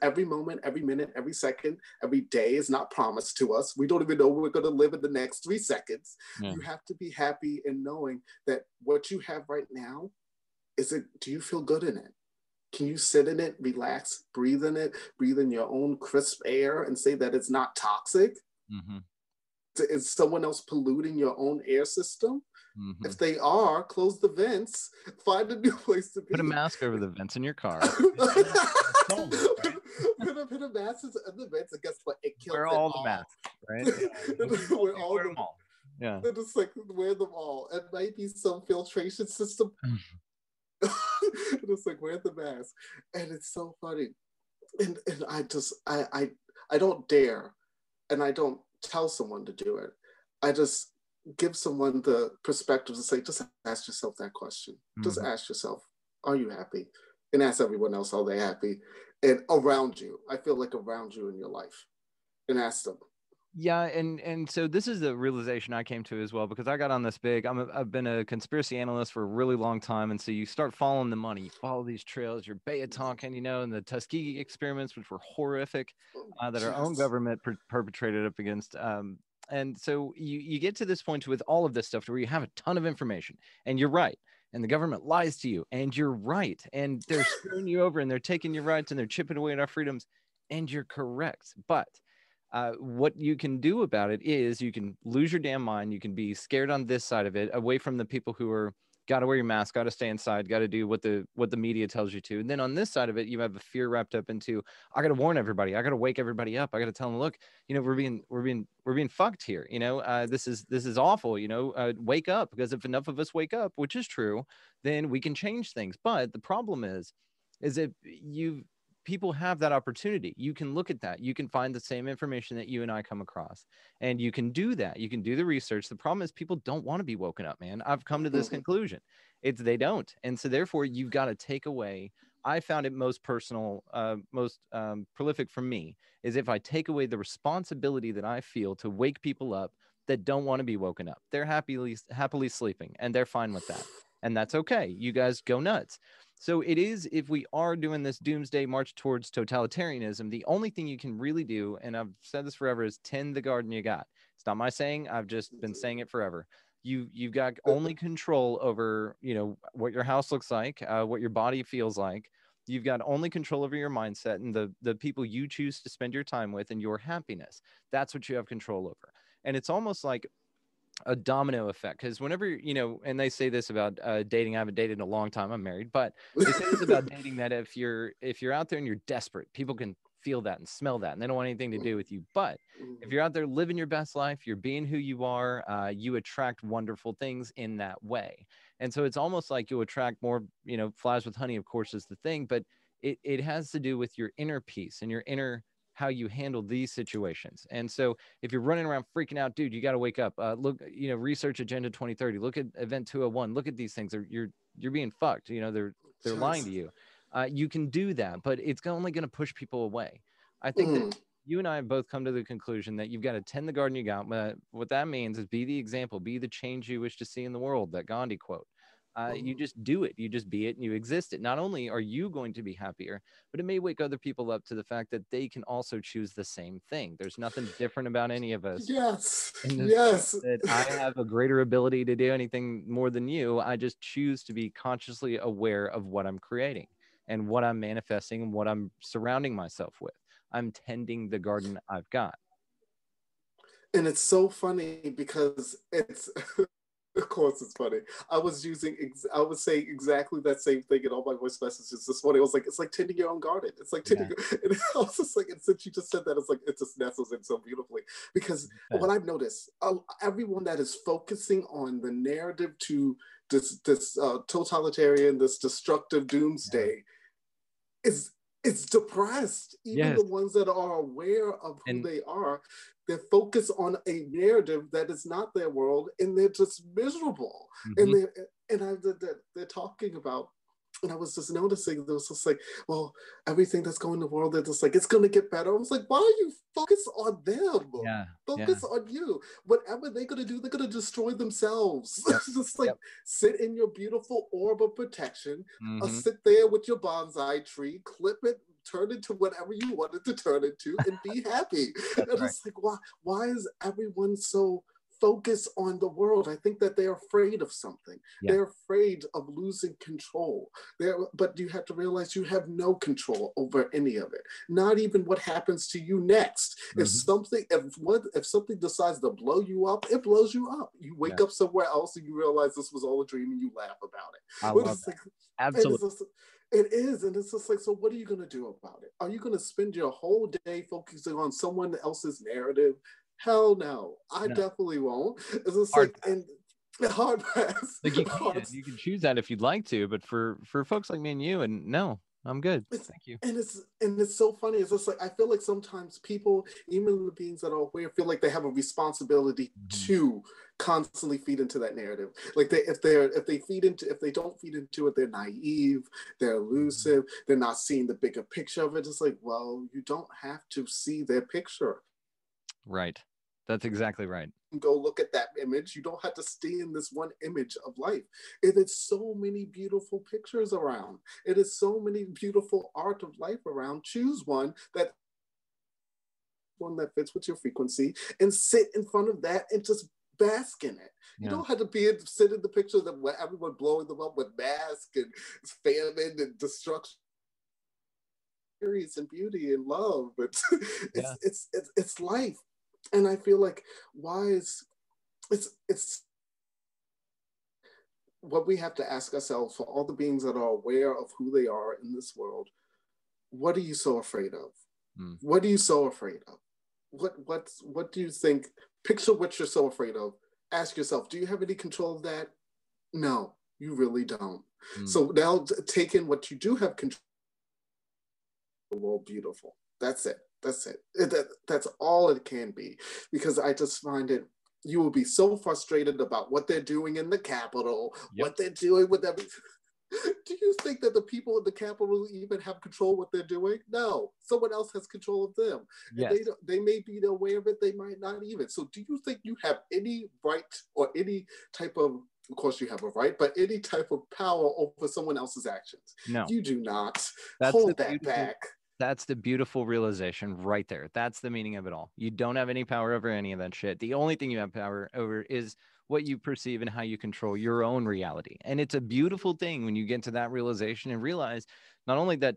every moment, every minute, every second, every day is not promised to us. We don't even know we're going to live in the next 3 seconds. You have to be happy in knowing that what you have right now, do you feel good in it? Can you sit in it, relax, breathe in it, breathe in your own crisp air and say that it's not toxic? Is someone else polluting your own air system? If they are, close the vents, find a new place to be. Put a mask over the vents in your car. Put a mask in the vents, and guess what? It kills Wear all the masks, right? Wear them all. Yeah. They're just like, wear them all. It might be some filtration system. It's like, wear the mask. And it's so funny. And I don't dare, and I don't tell someone to do it. I just give someone the perspective to say, just ask yourself that question. Just ask yourself, are you happy? And ask everyone else, are they happy? And around you, I feel like around you in your life, and ask them. Yeah, and so this is the realization I came to as well, because I got on this big, I've been a conspiracy analyst for a really long time, and so you start following the money, you follow these trails, you're Tonkin, and the Tuskegee experiments, which were horrific, that our own government perpetrated up against. And so you get to this point with all of this stuff where you have a ton of information, and you're right, and the government lies to you, and you're right, and they're screwing you over, and they're taking your rights, and they're chipping away at our freedoms, and you're correct, but what you can do about it is you can lose your damn mind. You can be scared on this side of it, away from the people who are got to wear your mask, got to stay inside, got to do what the media tells you to. And then on this side of it, you have a fear wrapped up into, I got to warn everybody, I got to wake everybody up, I got to tell them, look, we're being fucked here. This is awful. Wake up, because if enough of us wake up, which is true, then we can change things. But the problem is that people have that opportunity. You can look at that. You can find the same information that you and I come across, and you can do that. You can do the research. The problem is people don't want to be woken up, man. I've come to this conclusion. They don't. And so therefore you've got to take away, I found it most personal, most prolific for me, is if I take away the responsibility that I feel to wake people up that don't want to be woken up. They're happily sleeping, and they're fine with that. And that's okay. You guys go nuts. So it is, if we are doing this doomsday march towards totalitarianism, the only thing you can really do, and I've said this forever, is tend the garden you got. It's not my saying. I've just been saying it forever. You've got only control over, what your house looks like, what your body feels like. You've got only control over your mindset and the people you choose to spend your time with and your happiness. That's what you have control over. And it's almost like a domino effect, because whenever, and they say this about dating. I haven't dated in a long time. I'm married, but they say this about dating, that if you're out there and you're desperate, people can feel that and smell that, and they don't want anything to do with you. But if you're out there living your best life, you're being who you are, you attract wonderful things in that way. And so it's almost like you'll attract more, flies with honey, of course, is the thing, but it has to do with your inner peace and your inner, how you handle these situations. And so if you're running around freaking out, dude, you got to wake up. Look, research Agenda 2030. Look at Event 201. Look at these things. You're being fucked. They're lying to you. You can do that, but it's only going to push people away. I think that you and I have both come to the conclusion that you've got to tend the garden you got. What that means is be the example, be the change you wish to see in the world, that Gandhi quote. You just do it. You just be it and you exist it. Not only are you going to be happier, but it may wake other people up to the fact that they can also choose the same thing. There's nothing different about any of us. Yes. That I have a greater ability to do anything more than you. I just choose to be consciously aware of what I'm creating and what I'm manifesting and what I'm surrounding myself with. I'm tending the garden I've got. And it's so funny because it's... Of course, it's funny. I would say exactly that same thing in all my voice messages this morning. I was like, it's like tending your own garden. It's like tending. And I was just like, and since you just said that, it's like it just nestles in so beautifully. Because what I've noticed, everyone that is focusing on the narrative to this totalitarian, this destructive doomsday, is depressed. Even the ones that are aware of who they are, they're focused on a narrative that is not their world, and they're just miserable. And they're talking about, and I was just noticing, there was just like, well, everything that's going in the world, they're just like, it's going to get better. I was like, why are you focused on them? Focus on you. Whatever they're going to do, they're going to destroy themselves. Just like sit in your beautiful orb of protection, sit there with your bonsai tree, clip it, turn into whatever you want it to turn into, and be happy. And it's like, why is everyone so focused on the world? I think that they're afraid of something. They're afraid of losing control. But you have to realize you have no control over any of it. Not even what happens to you next. If something decides to blow you up, it blows you up. You wake up somewhere else and you realize this was all a dream and you laugh about it. I love that. Absolutely. It is, and it's just like, so what are you going to do about it? Are you going to spend your whole day focusing on someone else's narrative? Hell no, I definitely won't. It's just hard pass. Hard pass. Like you can choose that if you'd like to, but for folks like me and you, and no, I'm good. Thank you. And it's so funny. It's just like, I feel like sometimes people, even the beings that are aware, feel like they have a responsibility to constantly feed into that narrative. Like if they don't feed into it, they're naive, they're elusive, they're not seeing the bigger picture of it. It's like, well, you don't have to see their picture. Right. That's exactly right. Go look at that image. You don't have to stay in this one image of life. It is so many beautiful pictures around. It is so many beautiful art of life around. Choose one that fits with your frequency and sit in front of that and just bask in it. You don't have to sit in the picture that where everyone blowing them up with masks and famine and destruction. And beauty and love, but it's life. And I feel like it's what we have to ask ourselves, for all the beings that are aware of who they are in this world. What are you so afraid of? What are you so afraid of? What do you think? Picture what you're so afraid of. Ask yourself, do you have any control of that? No, you really don't. So now take in what you do have control. The world beautiful. That's it. That's all it can be. Because I just find it, you will be so frustrated about what they're doing in the Capitol, what they're doing with everything. Do you think that the people in the Capitol even have control of what they're doing? No, someone else has control of them. Yes. They may be aware of it, they might not even. So do you think you have any right or any type of course you have a right, but any type of power over someone else's actions? No. You do not. Hold that back. That's the beautiful realization right there. That's the meaning of it all. You don't have any power over any of that shit. The only thing you have power over is what you perceive and how you control your own reality. And it's a beautiful thing when you get to that realization and realize not only that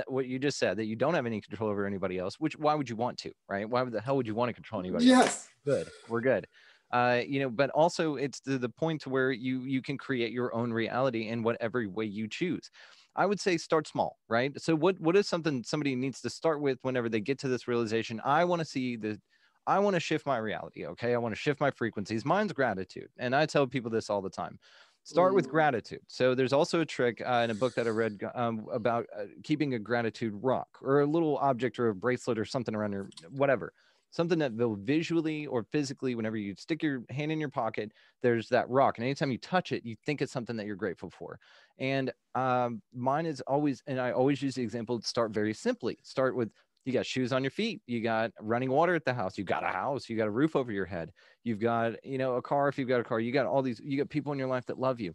what you just said, that you don't have any control over anybody else, which why would you want to, right? Why the hell would you want to control anybody else? Yes. Good. We're good. But also it's to the point to where you can create your own reality in whatever way you choose. I would say start small, right? So what is something somebody needs to start with whenever they get to this realization? I want to shift my reality. Okay. I want to shift my frequencies. Mine's gratitude. And I tell people this all the time. Start with gratitude. So there's also a trick in a book that I read about keeping a gratitude rock or a little object or a bracelet or something around your whatever. Something that will visually or physically, whenever you stick your hand in your pocket, there's that rock. And anytime you touch it, you think it's something that you're grateful for. And mine is always, and I always use the example to start very simply. Start with, you got shoes on your feet, you got running water at the house, you got a house, you got a roof over your head, you've got, a car, if you've got a car, you got all these, you got people in your life that love you.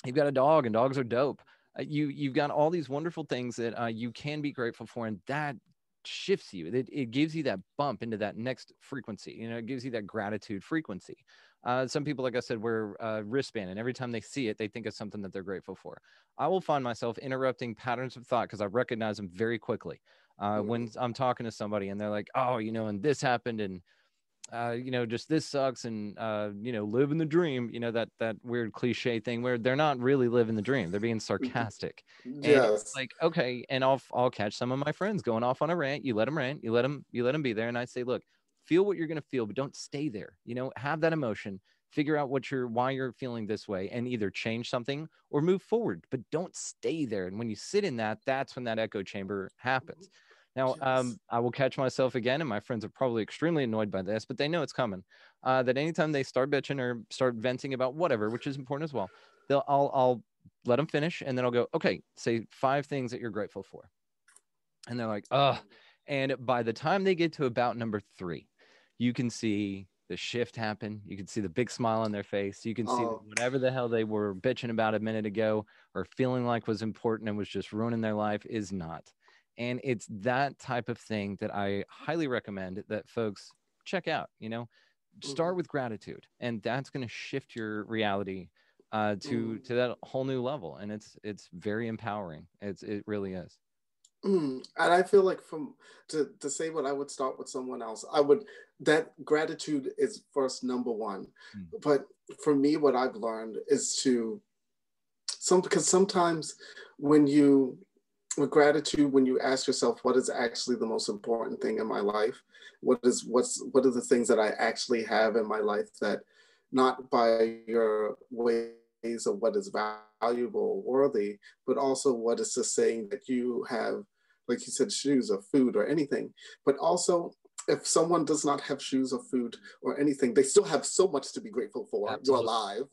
You've got a dog, and dogs are dope. You've got all these wonderful things that you can be grateful for, and that shifts you. It gives you that bump into that next frequency. It gives you that gratitude frequency. Some people, like I said, wear a wristband, and every time they see it, they think of something that they're grateful for. I will find myself interrupting patterns of thought because I recognize them very quickly. When I'm talking to somebody and they're like, oh, and this happened, and just this sucks, and living the dream, that weird cliche thing where they're not really living the dream, they're being sarcastic. Yes. And it's like, okay, and I'll catch some of my friends going off on a rant. You let them rant, you let them be there, and I say, look, feel what you're going to feel, but don't stay there. Have that emotion, figure out why you're feeling this way, and either change something or move forward, but don't stay there. And when you sit in that, that's when that echo chamber happens. Now, I will catch myself again, and my friends are probably extremely annoyed by this, but they know it's coming, that anytime they start bitching or start venting about whatever, which is important as well, I'll let them finish, and then I'll go, okay, say 5 things that you're grateful for. And they're like, ugh. And by the time they get to about number 3, you can see the shift happen. You can see the big smile on their face. You can see that whatever the hell they were bitching about a minute ago or feeling like was important and was just ruining their life is not. And it's that type of thing that I highly recommend that folks check out. Start with gratitude, and that's going to shift your reality to that whole new level. And it's very empowering. It really is. And I feel like to say what I would start with someone else, that gratitude is first, number one. But for me, what I've learned is because sometimes with gratitude, when you ask yourself, what is actually the most important thing in my life? What are the things that I actually have in my life that not by your ways of what is valuable or worthy, but also what is the saying that you have, like you said, shoes or food or anything. But also, if someone does not have shoes or food or anything, they still have so much to be grateful for. Absolutely. You're alive.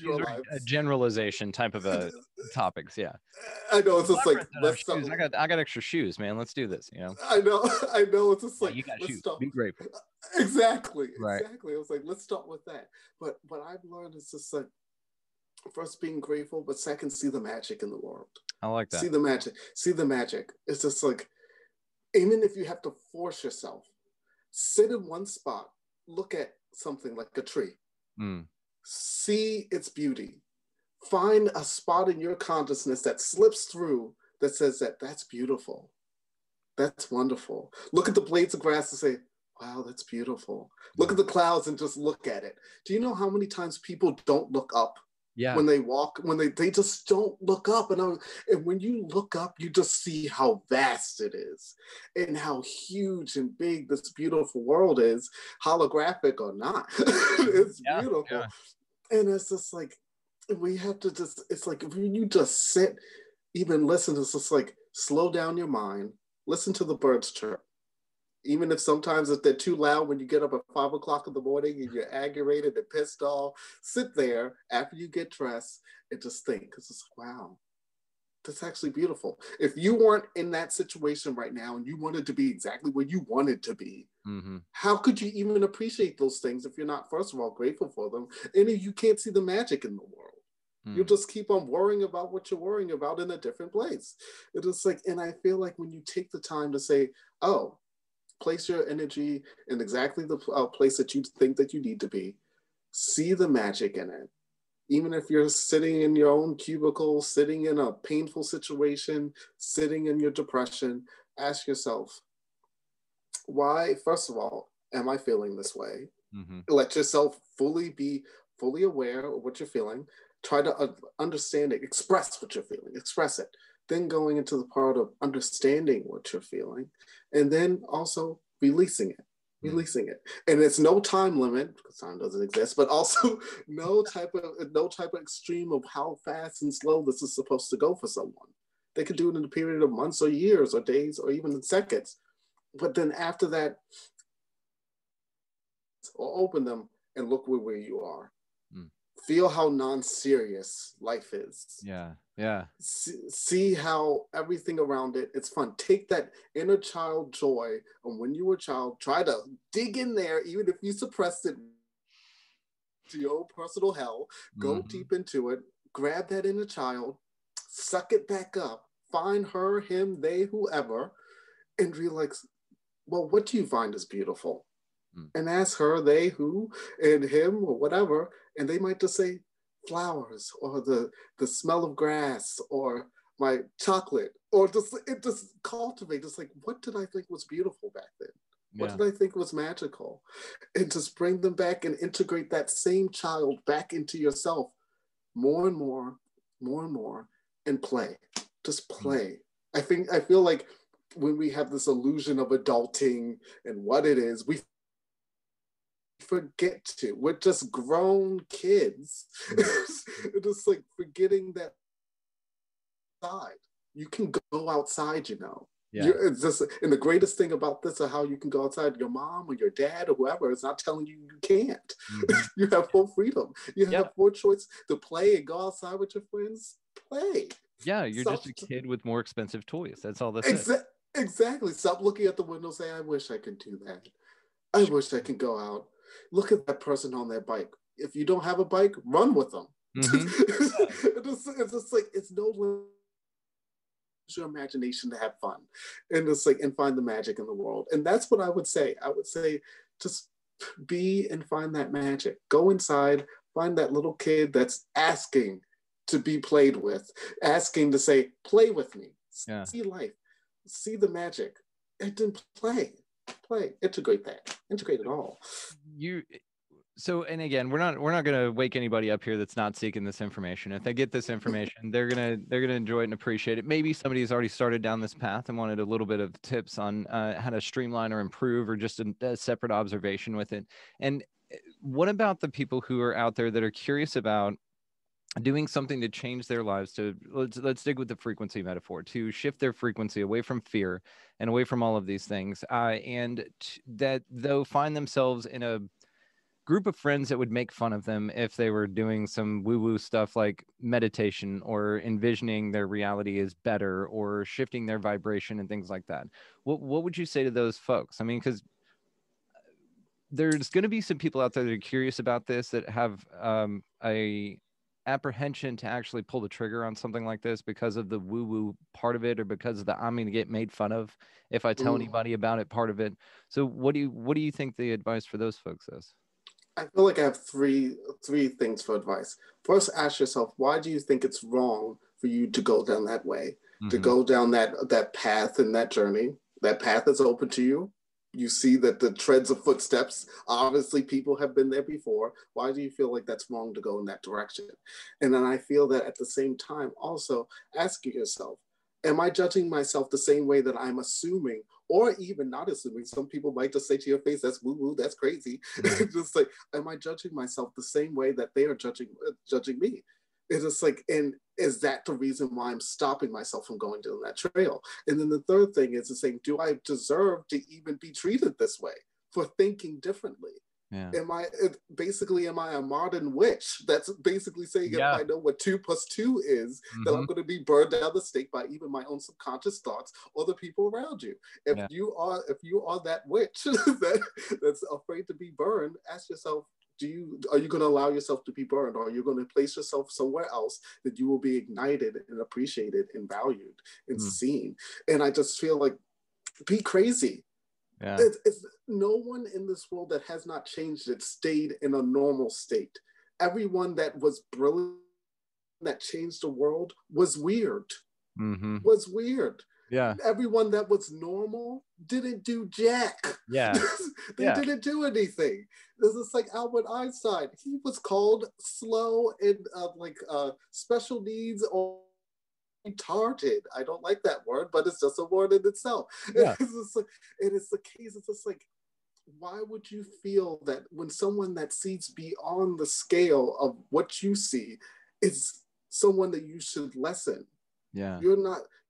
You're alive. A generalization type of a topics. Yeah. I know. It's just like, shoes. I got extra shoes, man. Let's do this. I know. It's just like, you got shoes. Be grateful. Exactly. Right. Exactly. I was like, let's start with that. But what I've learned is just like, first being grateful, but second, see the magic in the world. I like that. See the magic. It's just like, even if you have to force yourself, sit in one spot, look at something like a tree, see its beauty, find a spot in your consciousness that slips through that says that's beautiful, that's wonderful. Look at the blades of grass and say, wow, that's beautiful. Look at the clouds and just look at it. Do you know how many times people don't look up? Yeah. When they walk, when they just don't look up. And when you look up, you just see how vast it is and how huge and big this beautiful world is, holographic or not. It's beautiful. Yeah. And it's just like, we have to it's like, when you just sit, even listen, it's just like, slow down your mind, listen to the birds chirp. Even if sometimes if they're too loud when you get up at 5 o'clock in the morning and you're aggravated and pissed off, sit there after you get dressed and just think, because it's like, wow, that's actually beautiful. If you weren't in that situation right now and you wanted to be exactly where you wanted to be, how could you even appreciate those things if you're not, first of all, grateful for them, and if you can't see the magic in the world? You'll just keep on worrying about what you're worrying about in a different place. It is like, and I feel like when you take the time to say, oh, place your energy in exactly the place that you think that you need to be. See the magic in it. Even if you're sitting in your own cubicle, sitting in a painful situation, sitting in your depression, ask yourself, why, first of all, am I feeling this way? Mm-hmm. Let yourself be fully aware of what you're feeling. Try to understand it, express what you're feeling, express it. Then going into the part of understanding what you're feeling, and then also releasing it. And it's no time limit, because time doesn't exist, but also no type of extreme of how fast and slow this is supposed to go for someone. They could do it in a period of months or years or days or even in seconds. But then after that, or open them and look where you are. Feel how non-serious life is. Yeah. See how everything around it, it's fun. Take that inner child joy, and when you were a child, try to dig in there, even if you suppressed it to your own personal hell. Go deep into it, grab that inner child, suck it back up, find her, him, they, whoever, and realize, well, what do you find is beautiful? And ask her, they, who, and him, or whatever, and they might just say flowers, or the smell of grass, or my chocolate, or just cultivate. Just like, what did I think was beautiful back then? What did I think was magical? And just bring them back and integrate that same child back into yourself more and more, and play. Just play. I feel like when we have this illusion of adulting and what it is, we forget to. We're just grown kids. Just like forgetting that side. You can go outside, you know. Yeah. It's just, and the greatest thing about this is how you can go outside. Your mom or your dad or whoever is not telling you you can't. You have full freedom. You have full choice to play and go outside with your friends. Play. Yeah, you're just a kid with more expensive toys. That's all this is. Exactly. Stop looking at the window and say, I wish I could do that. I wish I could go out. Look at that person on their bike. If you don't have a bike, run with them. It's just like, it's no limit to your imagination to have fun. And it's like, and find the magic in the world. And that's what I would say. I would say, just be and find that magic. Go inside, find that little kid that's asking to be played with, asking to say, play with me. See life. See the magic. And then play, integrate it all. And again, we're not going to wake anybody up here that's not seeking this information. If they get this information, they're going to enjoy it and appreciate it. Maybe somebody has already started down this path and wanted a little bit of tips on how to streamline or improve, or just a separate observation with it. And what about the people who are out there that are curious about doing something to change their lives, to let's dig with the frequency metaphor, to shift their frequency away from fear and away from all of these things, that they'll find themselves in a group of friends that would make fun of them if they were doing some woo-woo stuff like meditation or envisioning their reality is better or shifting their vibration and things like that. What would you say to those folks? I mean, because there's going to be some people out there that are curious about this, that have a apprehension to actually pull the trigger on something like this because of the woo-woo part of it, or because of the I'm going to get made fun of if I tell anybody about it part of it. So what do you think the advice for those folks is? I feel like I have three things for advice. First, ask yourself, why do you think it's wrong for you to go down that way, to go down that path and that journey? That path is open to you. You see that the treads of footsteps, obviously people have been there before. Why do you feel like that's wrong to go in that direction? And then I feel that at the same time, also asking yourself, am I judging myself the same way that I'm assuming, or even not assuming? Some people might just say to your face, that's woo-woo, that's crazy. Just like, am I judging myself the same way that they are judging me? It's just like, and is that the reason why I'm stopping myself from going down that trail? And then the third thing is saying, do I deserve to even be treated this way for thinking differently? Yeah. Am I a modern witch that's basically saying, if I know what 2 + 2 is, that I'm going to be burned down the stake by even my own subconscious thoughts or the people around you? If you are that witch that's afraid to be burned, ask yourself, are you going to allow yourself to be burned, or are you going to place yourself somewhere else that you will be ignited and appreciated and valued and seen? And I just feel like, be crazy. Yeah. It's no one in this world that has not changed it stayed in a normal state. Everyone that was brilliant, that changed the world, was weird. Mm-hmm. Was weird. Yeah. Everyone that was normal didn't do jack. Yeah. They didn't do anything. This is like Albert Einstein. He was called slow and special needs or retarded. I don't like that word, but it's just a word in itself. Yeah. It's the case. It's just like, why would you feel that when someone that sees beyond the scale of what you see is someone that you should lessen? Yeah.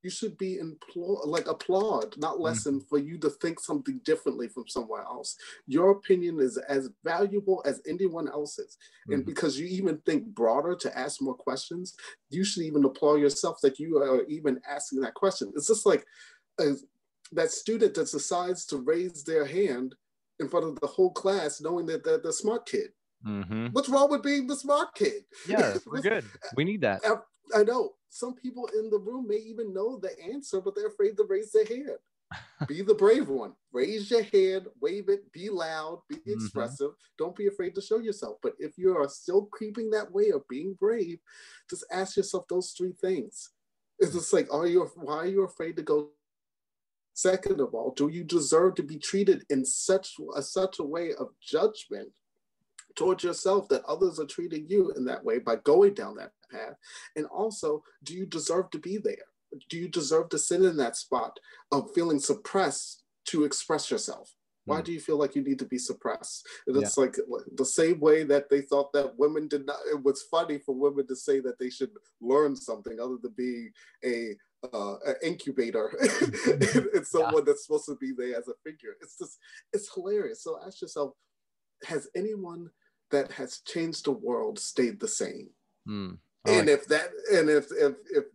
You should be applaud, not lessen, for you to think something differently from somewhere else. Your opinion is as valuable as anyone else's. And because you even think broader to ask more questions, you should even applaud yourself that you are even asking that question. It's just like that student that decides to raise their hand in front of the whole class, knowing that they're the smart kid. What's wrong with being the smart kid? Yeah, we're good. We need that. I know. Some people in the room may even know the answer, but they're afraid to raise their hand. Be the brave one. Raise your hand, wave it, be loud, be expressive. Don't be afraid to show yourself. But if you are still creeping that way of being brave, just ask yourself those three things. It's just like, why are you afraid to go? Second of all, do you deserve to be treated in such a way of judgment towards yourself that others are treating you in that way by going down that path? And also, do you deserve to be there? Do you deserve to sit in that spot of feeling suppressed to express yourself? Why do you feel like you need to be suppressed? And it's like the same way that they thought that women did not, it was funny for women to say that they should learn something other than being an incubator and someone that's supposed to be there as a figure. It's hilarious. So ask yourself, has anyone that has changed the world stayed the same? And if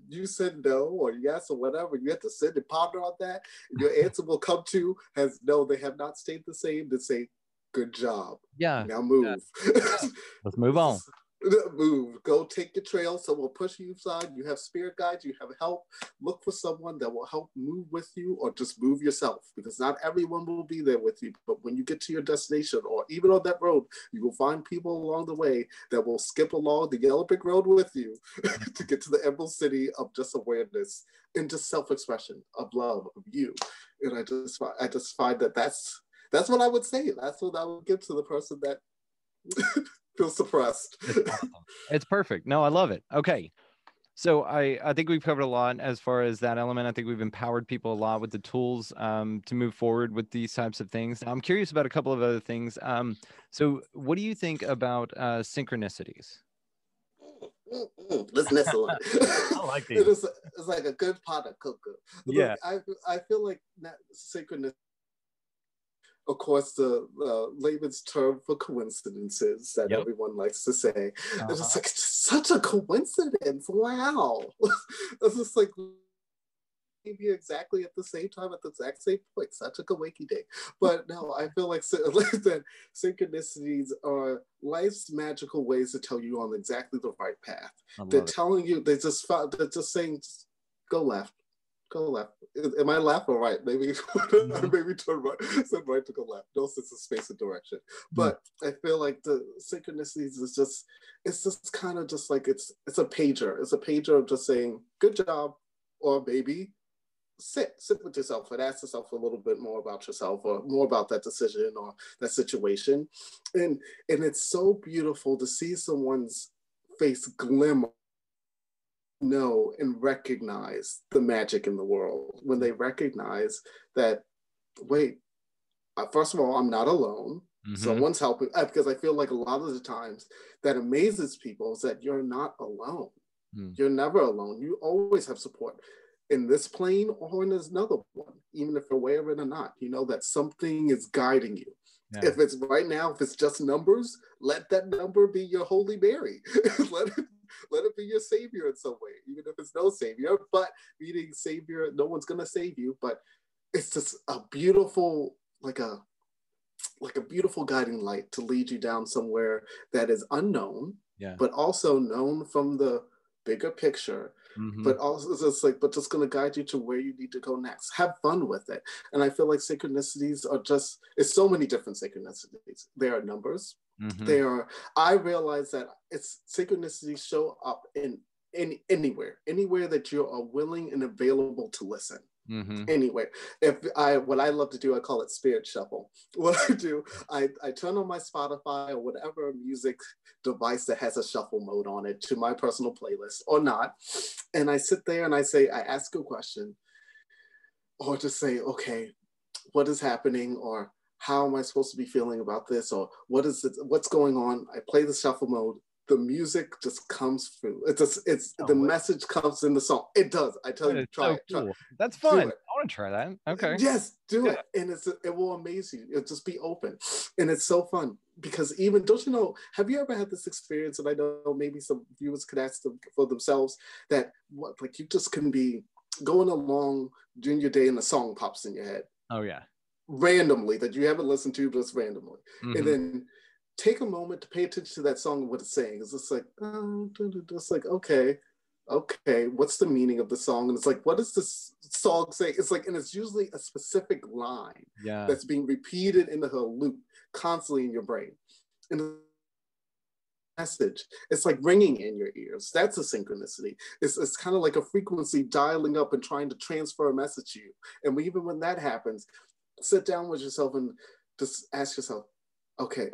you said no or yes or whatever, you have to sit and ponder on that. Your answer will come to has no, they have not stayed the same. To say, good job. Yeah. Now move. Let's move on. Move. Go take your trail. Someone will push you aside. You have spirit guides. You have help. Look for someone that will help move with you, or just move yourself, because not everyone will be there with you. But when you get to your destination, or even on that road, you will find people along the way that will skip along the yellow brick road with you to get to the Emerald City of just awareness and just self-expression of love of you. And I just find that that's what I would say. That's what I would give to the person that feels suppressed. It's perfect. No, I love it. Okay. So I think we've covered a lot as far as that element. I think we've empowered people a lot with the tools to move forward with these types of things. Now, I'm curious about a couple of other things. So what do you think about synchronicities? Let's nestle on it. I like these. It's like a good pot of cocoa. Yeah. Look, I feel like synchronicity, of course, the layman's term for coincidences that everyone likes to say. And it's like, it's such a coincidence. Wow. It's just like maybe exactly at the same time, at the exact same point. Such a wakey day. But no, I feel like that synchronicities are life's magical ways to tell you on exactly the right path. They're telling you, they're just saying, go left. Go left. Am I left or right? Maybe maybe turn right. Send right to go left. No sense of space and direction. But I feel like the synchronicities is just, it's just kind of just like it's a pager. It's a pager of just saying, good job, or maybe sit with yourself and ask yourself a little bit more about yourself, or more about that decision or that situation. And it's so beautiful to see someone's face glimmer, know and recognize the magic in the world, when they recognize that, wait, first of all, I'm not alone. Someone's helping, because I feel like a lot of the times that amazes people is that you're not alone. You're never alone. You always have support in this plane or in another one, even if you're aware of it or not. You know that something is guiding you. If it's right now, if it's just numbers, let that number be your Holy Mary. Let it be your savior in some way, even if it's no savior. But meaning savior, no one's gonna save you. But it's just a beautiful, like a beautiful guiding light to lead you down somewhere that is unknown, but also known from the bigger picture, Mm-hmm. but also it's just like, but just going to guide you to where you need to go next. Have fun with it. And I feel like synchronicities are just, it's so many different synchronicities. There are numbers. Mm-hmm. I realize that it's synchronicities show up in anywhere that you are willing and available to listen. Mm-hmm. Anywhere. What I love to do, I call it spirit shuffle. What I do, I turn on my Spotify or whatever music device that has a shuffle mode on it to my personal playlist or not. And I sit there and I ask a question, or just say, okay, what is happening? Or how am I supposed to be feeling about this? Or what's going on? I play the shuffle mode. The music just comes through. The message comes in the song. It does. I tell you, try it. Cool. That's fun. I want to try that. Okay. Yes, do it. And it will amaze you. It'll just be open. And it's so fun because even, don't you know, have you ever had this experience? And I know maybe some viewers could ask them for themselves that like you just can be going along during your day and a song pops in your head. Oh yeah. Randomly that you haven't listened to, just randomly. Mm-hmm. And then take a moment to pay attention to that song and what it's saying. It's just like, okay, what's the meaning of the song? And it's like, what does this song say? It's like, and it's usually a specific line that's being repeated in the loop constantly in your brain. And the message, it's like ringing in your ears. That's a synchronicity. It's kind of like a frequency dialing up and trying to transfer a message to you. And even when that happens, sit down with yourself and just ask yourself, okay,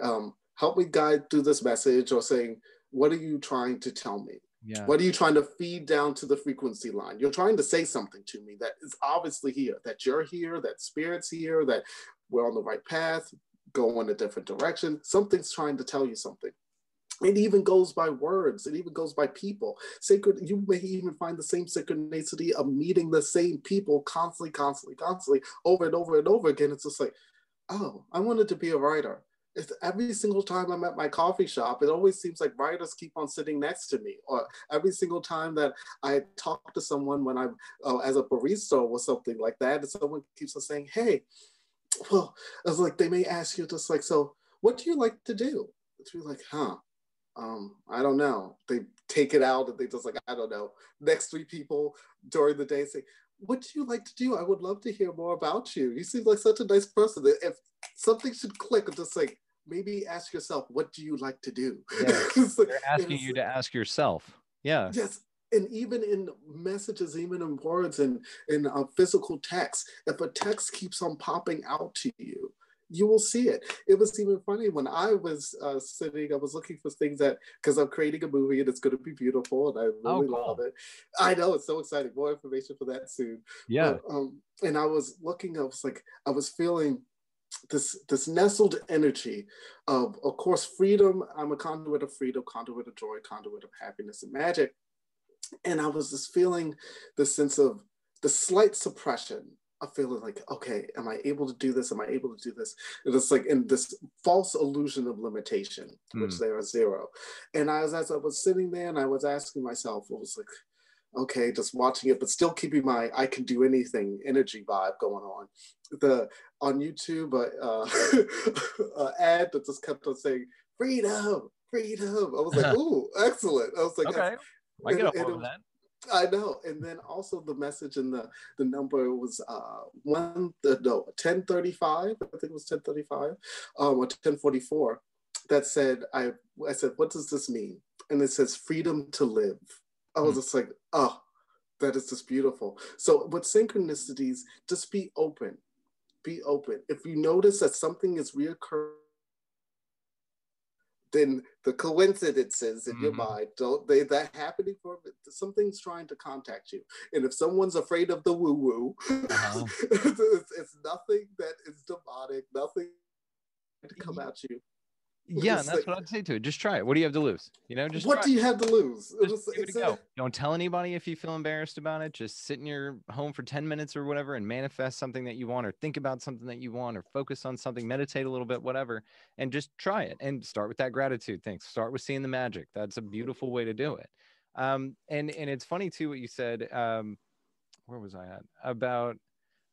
help me guide through this message, or saying, what are you trying to tell me? Yeah. What are you trying to feed down to the frequency line? You're trying to say something to me that is obviously here, that you're here, that spirit's here, that we're on the right path, go in a different direction. Something's trying to tell you something. It even goes by words. It even goes by people. You may even find the same synchronicity of meeting the same people constantly, over and over and over again. It's just like, oh, I wanted to be a writer. Every single time I'm at my coffee shop, it always seems like writers keep on sitting next to me. Or every single time that I talk to someone when I'm as a barista or something like that, and someone keeps on saying, hey, well, I was like, they may ask you just like, so what do you like to do? It's really like, I don't know. They take it out and they just like, I don't know. Next three people during the day say, what do you like to do? I would love to hear more about you. You seem like such a nice person. If something should click, just like, maybe ask yourself, what do you like to do? Yeah. Like, they're asking you to ask yourself. Yeah. Yes. And even in messages, even in words and in physical text, if a text keeps on popping out to you, you will see it. It was even funny when I was sitting, I was looking for things because I'm creating a movie and it's going to be beautiful and I really love it. I know, it's so exciting. More information for that soon. Yeah. But, and I was looking, I was feeling this nestled energy of course, freedom. I'm a conduit of freedom, conduit of joy, conduit of happiness and magic. And I was just feeling the sense of the slight suppression of feeling like, okay, am I able to do this? Am I able to do this? And it's like in this false illusion of limitation, which there are zero. And as I was sitting there and I was asking myself, it was like, okay, just watching it, but still keeping my I can do anything energy vibe going on. On YouTube, ad that just kept on saying, freedom, freedom. I was like, ooh, excellent. I was like, okay, I get a hold of that. I know. And then also the message in the number was 1035. I think it was 1035 or 1044 that said, I said, what does this mean? And it says freedom to live. I was just like, oh, that is just beautiful. So with synchronicities, just be open. Be open. If you notice that something is reoccurring, then the coincidences in your mind, that happening for something's trying to contact you. And if someone's afraid of the woo-woo, it's nothing that is demonic, nothing to come at you. Yeah, and that's what I'd say to it. Just try it. What do you have to lose? Just what do you have to lose? Just give it a go. Don't tell anybody if you feel embarrassed about it. Just sit in your home for 10 minutes or whatever and manifest something that you want, or think about something that you want, or focus on something, meditate a little bit, whatever, and just try it. And start with that gratitude thing. Start with seeing the magic. That's a beautiful way to do it. And it's funny too what you said. Where was I at? About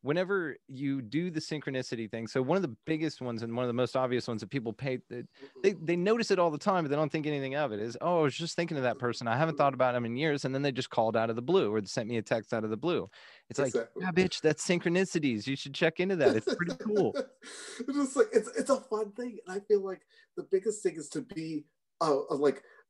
whenever you do the synchronicity thing, so one of the biggest ones and one of the most obvious ones that people pay, they notice it all the time, but they don't think anything of it, is, oh, I was just thinking of that person. I haven't thought about him in years. And then they just called out of the blue or sent me a text out of the blue. It's like, yeah, bitch, that's synchronicities. You should check into that. It's pretty cool. It's just like, it's a fun thing. And I feel like the biggest thing is to be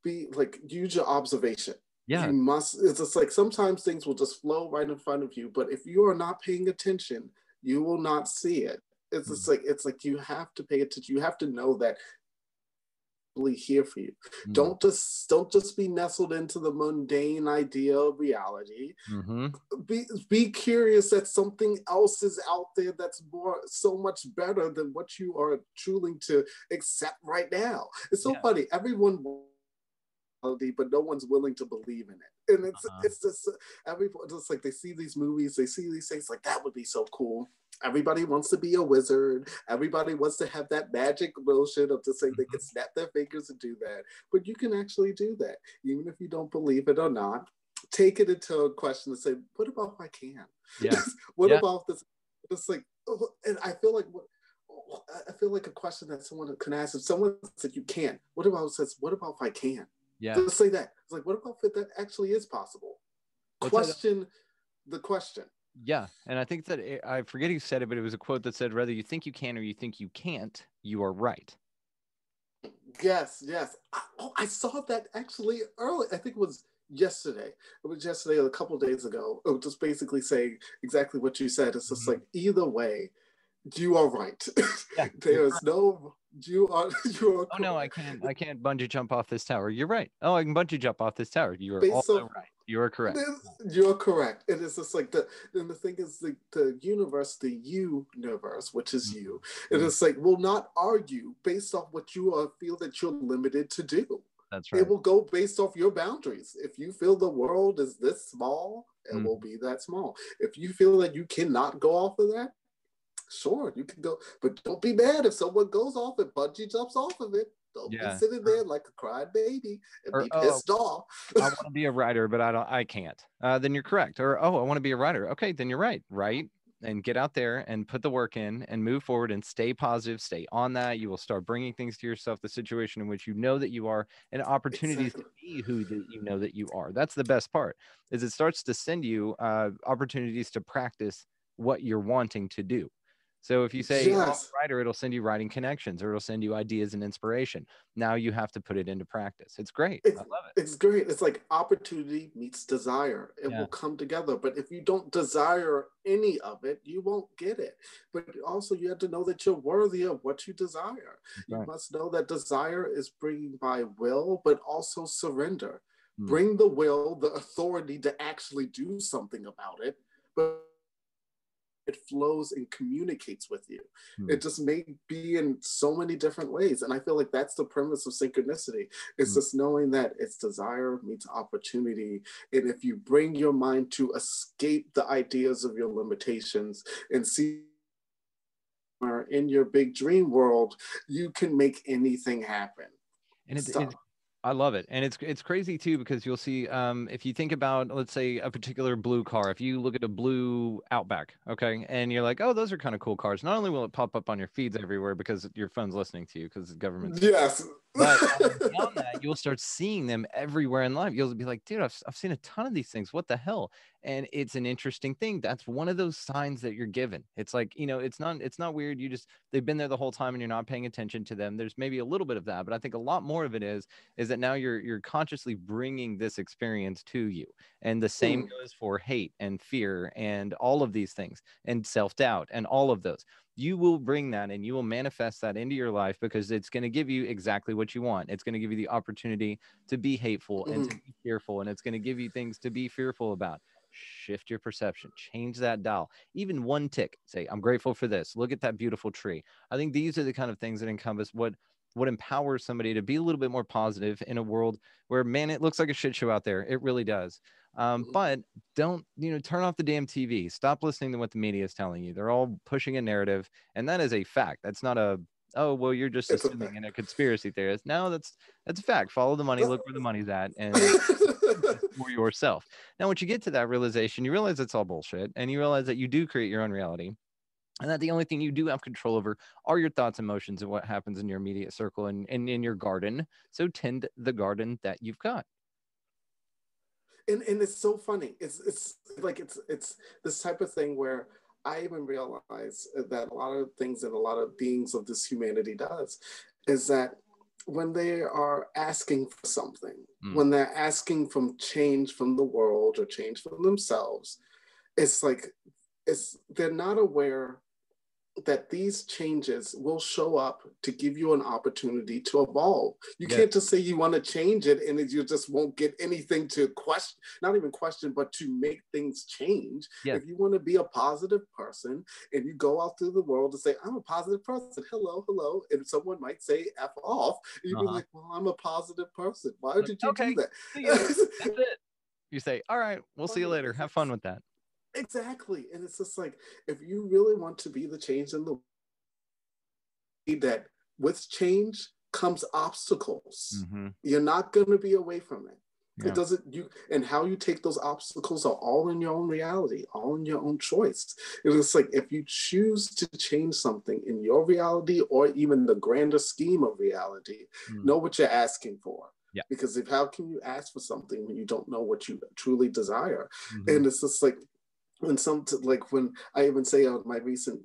use your observation. Yeah. You must, it's just like sometimes things will just flow right in front of you, but if you are not paying attention, you will not see it. It's just like, it's like you have to pay attention. You have to know that really here for you. Don't just be nestled into the mundane idea of reality. Be curious that something else is out there that's so much better than what you are choosing to accept right now. It's so funny. Everyone, but no one's willing to believe in it, and it's just everyone just like they see these movies, they see these things like that would be so cool. Everybody wants to be a wizard. Everybody wants to have that magic bullshit of just saying they can snap their fingers and do that. But you can actually do that, even if you don't believe it or not. Take it into a question and say, "What about if I can? Yeah. What about this?" It's like, and I feel like a question that someone can ask if someone said you can't. What about if I can? Yeah. Just say that. It's like, what about if that actually is possible? Question the question. Yeah. And I think that I forget who said it, but it was a quote that said, whether you think you can or you think you can't, you are right. Yes. I saw that actually early. I think it was yesterday. It was yesterday or a couple of days ago. It was just basically saying exactly what you said. It's just like, either way, you are right. Yeah, There's no... You are oh no, I can't bungee jump off this tower. You're right. Oh, I can bungee jump off this tower. You are also right. You are correct. You're correct. It is just like the thing is the universe, which is you. It is like will not argue based off what you feel that you're limited to do. That's right. It will go based off your boundaries. If you feel the world is this small, it will be that small. If you feel that you cannot go off of that, sure, you can go, but don't be mad if someone goes off and bungee jumps off of it. Don't be sitting there like a crying baby and be pissed off. I want to be a writer, but I can't. Then you're correct. Or, I want to be a writer. Okay, then you're right. Right. And get out there and put the work in and move forward and stay positive, stay on that. You will start bringing things to yourself, the situation in which you know that you are, and opportunities to be who you know that you are. That's the best part, is it starts to send you opportunities to practice what you're wanting to do. So if you say, I'm a writer, it'll send you writing connections, or it'll send you ideas and inspiration. Now you have to put it into practice. It's great. I love it. It's great. It's like opportunity meets desire. It will come together. But if you don't desire any of it, you won't get it. But also you have to know that you're worthy of what you desire. Right. You must know that desire is bringing by will, but also surrender. Bring the will, the authority to actually do something about it. But it flows and communicates with you. It just may be in so many different ways. And I feel like that's the premise of synchronicity. It's just knowing that it's desire meets opportunity. And if you bring your mind to escape the ideas of your limitations and see in your big dream world, you can make anything happen. And I love it. And it's crazy too, because you'll see, if you think about, let's say, a particular blue car, if you look at a blue Outback, okay, and you're like, oh, those are kind of cool cars. Not only will it pop up on your feeds everywhere because your phone's listening to you because the government's... Yes. But beyond that, you'll start seeing them everywhere in life. You'll be like, dude, I've seen a ton of these things. What the hell? And it's an interesting thing. That's one of those signs that you're given. It's like, it's not weird. They've been there the whole time and you're not paying attention to them. There's maybe a little bit of that, but I think a lot more of it is that now you're consciously bringing this experience to you. And the same goes for hate and fear and all of these things, and self-doubt and all of those. You will bring that and you will manifest that into your life, because it's going to give you exactly what you want. It's going to give you the opportunity to be hateful and to be fearful, and it's going to give you things to be fearful about. Shift your perception, change that dial, even one tick. Say, I'm grateful for this. Look at that beautiful tree. I think these are the kind of things that encompass what empowers somebody to be a little bit more positive in a world where, man, it looks like a shit show out there. It really does. But don't, turn off the damn TV. Stop listening to what the media is telling you. They're all pushing a narrative, and that is a fact. That's not a oh, well, you're just It's a assuming fact. in a conspiracy theorist. No, that's a fact. Follow the money, look where the money's at, and for yourself. Now, once you get to that realization, you realize it's all bullshit, and you realize that you do create your own reality, and that the only thing you do have control over are your thoughts, emotions, and what happens in your immediate circle and in your garden. So tend the garden that you've got. And it's so funny. It's like it's this type of thing where I even realize that a lot of things that a lot of beings of this humanity does is that when they are asking for something, when they're asking from change from the world or change from themselves, it's like they're not aware that these changes will show up to give you an opportunity to evolve. You can't just say you want to change it and you just won't get anything to question, not even question, but to make things change. If you want to be a positive person and you go out through the world and say, I'm a positive person, hello, hello, and someone might say F off, and you'd be like, well, I'm a positive person. Why did you do that? That's it. You say, all right, we'll see you later. Have fun with that. Exactly. And it's just like, if you really want to be the change in the world, that with change comes obstacles. You're not going to be away from it. It doesn't, and how you take those obstacles are all in your own reality, all in your own choice. It's like, if you choose to change something in your reality or even the grander scheme of reality, know what you're asking for. Because how can you ask for something when you don't know what you truly desire? And it's just like, when I even say on my recent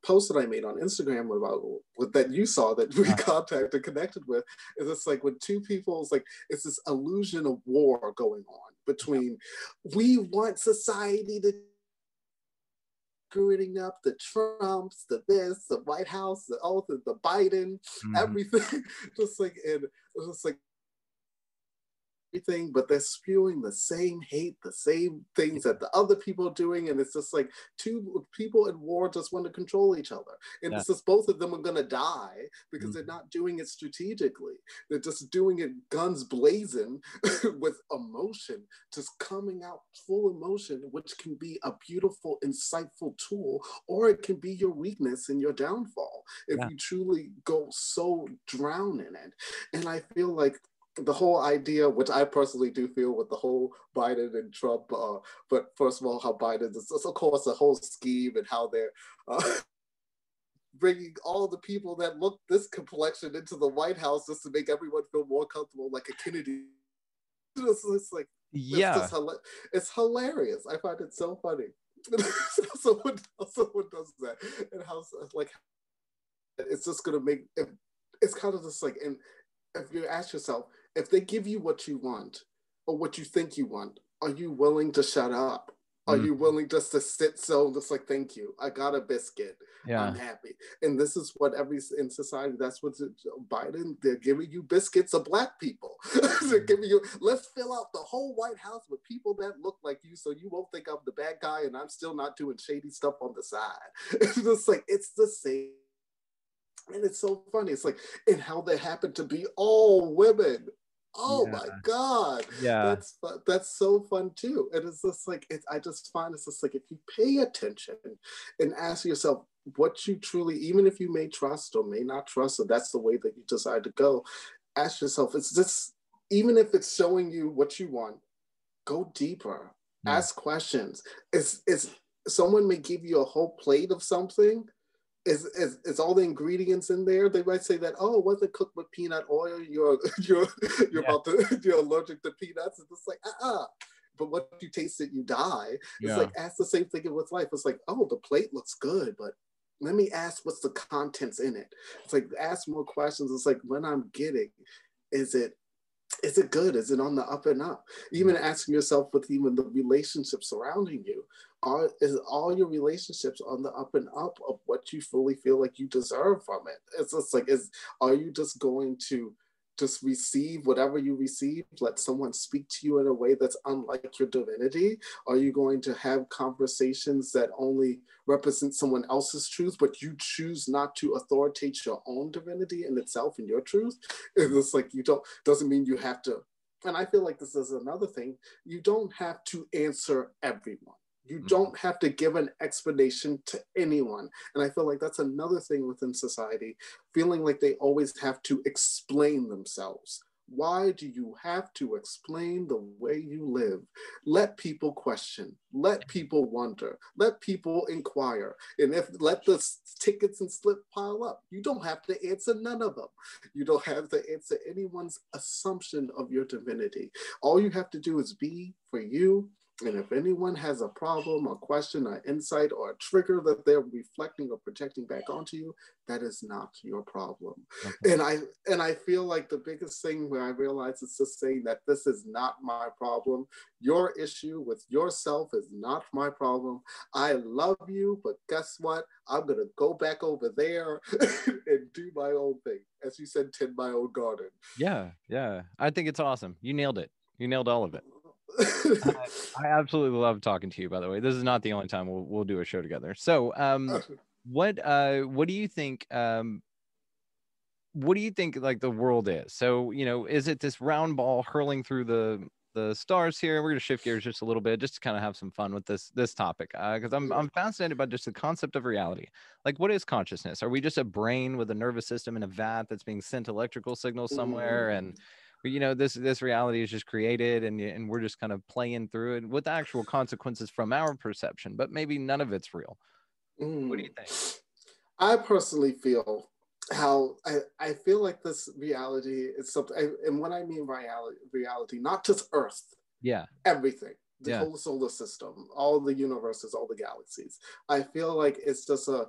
post that I made on Instagram about that you saw that we contacted, connected with, is it's like when two people, it's this illusion of war going on between, we want society to screwing up the Trumps, the this, the White House, the oath, the Biden, everything, just like, and it's just like, everything, but they're spewing the same hate, the same things that the other people are doing, and it's just like two people in war just want to control each other, and it's just both of them are going to die because they're not doing it strategically. They're just doing it guns blazing with emotion, just coming out full emotion, which can be a beautiful, insightful tool, or it can be your weakness and your downfall if you truly go so drown in it. And I feel like the whole idea, which I personally do feel with the whole Biden and Trump, but first of all, how Biden is, of course, the whole scheme and how they're bringing all the people that look this complexion into the White House just to make everyone feel more comfortable, like a Kennedy. It's like, it's hilarious. I find it so funny. someone does that, and how like it's just gonna make it's kind of just like, and if you ask yourself, if they give you what you want or what you think you want, are you willing to shut up? Are you willing just to sit so just like, thank you, I got a biscuit, I'm happy? And this is what in society, that's what Biden, they're giving you biscuits of Black people. They're giving you, let's fill out the whole White House with people that look like you so you won't think I'm the bad guy and I'm still not doing shady stuff on the side. It's just like, it's the same. And it's so funny. It's like, and how they happen to be all women. Oh my God. That's so fun too. And it's just like, I just find it's just like, if you pay attention and ask yourself what you truly, even if you may trust or may not trust, or that's the way that you decide to go, ask yourself, it's just, even if it's showing you what you want, go deeper, ask questions. It's someone may give you a whole plate of something. Is all the ingredients in there? They might say that, oh, was it cooked with peanut oil? You're allergic to peanuts. It's just like, but once you taste it, you die. It's like, ask the same thing with life. It's like, oh, the plate looks good, but let me ask what's the contents in it. It's like, ask more questions. It's like, when I'm getting, is it good? Is it on the up and up? Even asking yourself with even the relationships surrounding you, is all your relationships on the up and up of what you fully feel like you deserve from it? It's just like, are you just going to just receive whatever you receive, let someone speak to you in a way that's unlike your divinity? Are you going to have conversations that only represent someone else's truth, but you choose not to authoritate your own divinity in itself and your truth? It's like, doesn't mean you have to, and I feel like this is another thing, you don't have to answer everyone. You don't have to give an explanation to anyone. And I feel like that's another thing within society, feeling like they always have to explain themselves. Why do you have to explain the way you live? Let people question, let people wonder, let people inquire. And let the tickets and slip pile up. You don't have to answer none of them. You don't have to answer anyone's assumption of your divinity. All you have to do is be for you. And if anyone has a problem, a question, an insight, or a trigger that they're reflecting or projecting back onto you, that is not your problem. Okay. And I feel like the biggest thing where I realize is just saying that this is not my problem. Your issue with yourself is not my problem. I love you, but guess what? I'm gonna go back over there and do my own thing. As you said, tend my own garden. Yeah. I think it's awesome. You nailed it. You nailed all of it. I absolutely love talking to you, by the way. This is not the only time we'll do a show together. So what do you think like the world is? So, is it this round ball hurling through the stars here? We're going to shift gears just a little bit just to kind of have some fun with this topic, because I'm fascinated by just the concept of reality. Like, what is consciousness? Are we just a brain with a nervous system in a vat that's being sent electrical signals somewhere, and this reality is just created, and we're just kind of playing through it with actual consequences from our perception, but maybe none of it's real? What do you think? I personally feel I feel like this reality is something, and when I mean reality, not just Earth, everything, the whole solar system, all the universes, all the galaxies. I feel like it's just a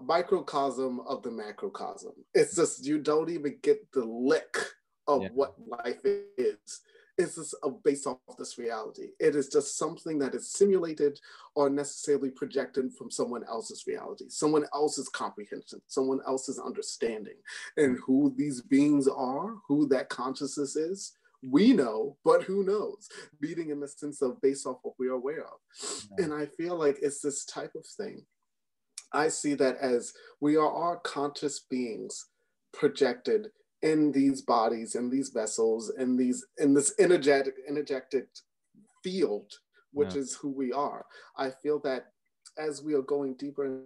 microcosm of the macrocosm. It's just, you don't even get the lick of what life is. It's just based off this reality. It is just something that is simulated or necessarily projected from someone else's reality, someone else's comprehension, someone else's understanding. And who these beings are, who that consciousness is, we know, but who knows? Meaning in the sense of based off what we are aware of. And I feel like it's this type of thing. I see that as we are all conscious beings projected in these bodies, in these vessels, in this energetic field, which is who we are. I feel that as we are going deeper in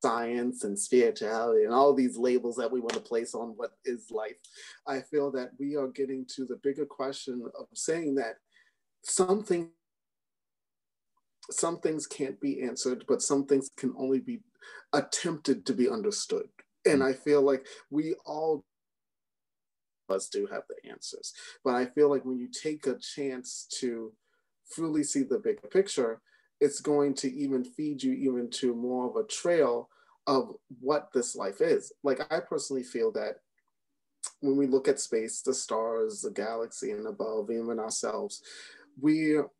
science and spirituality and all these labels that we want to place on what is life, I feel that we are getting to the bigger question of saying that some things can't be answered, but some things can only be attempted to be understood. And I feel like we all us do have the answers. But I feel like when you take a chance to fully see the bigger picture, it's going to even feed you even to more of a trail of what this life is. Like, I personally feel that when we look at space, the stars, the galaxy and above, even ourselves,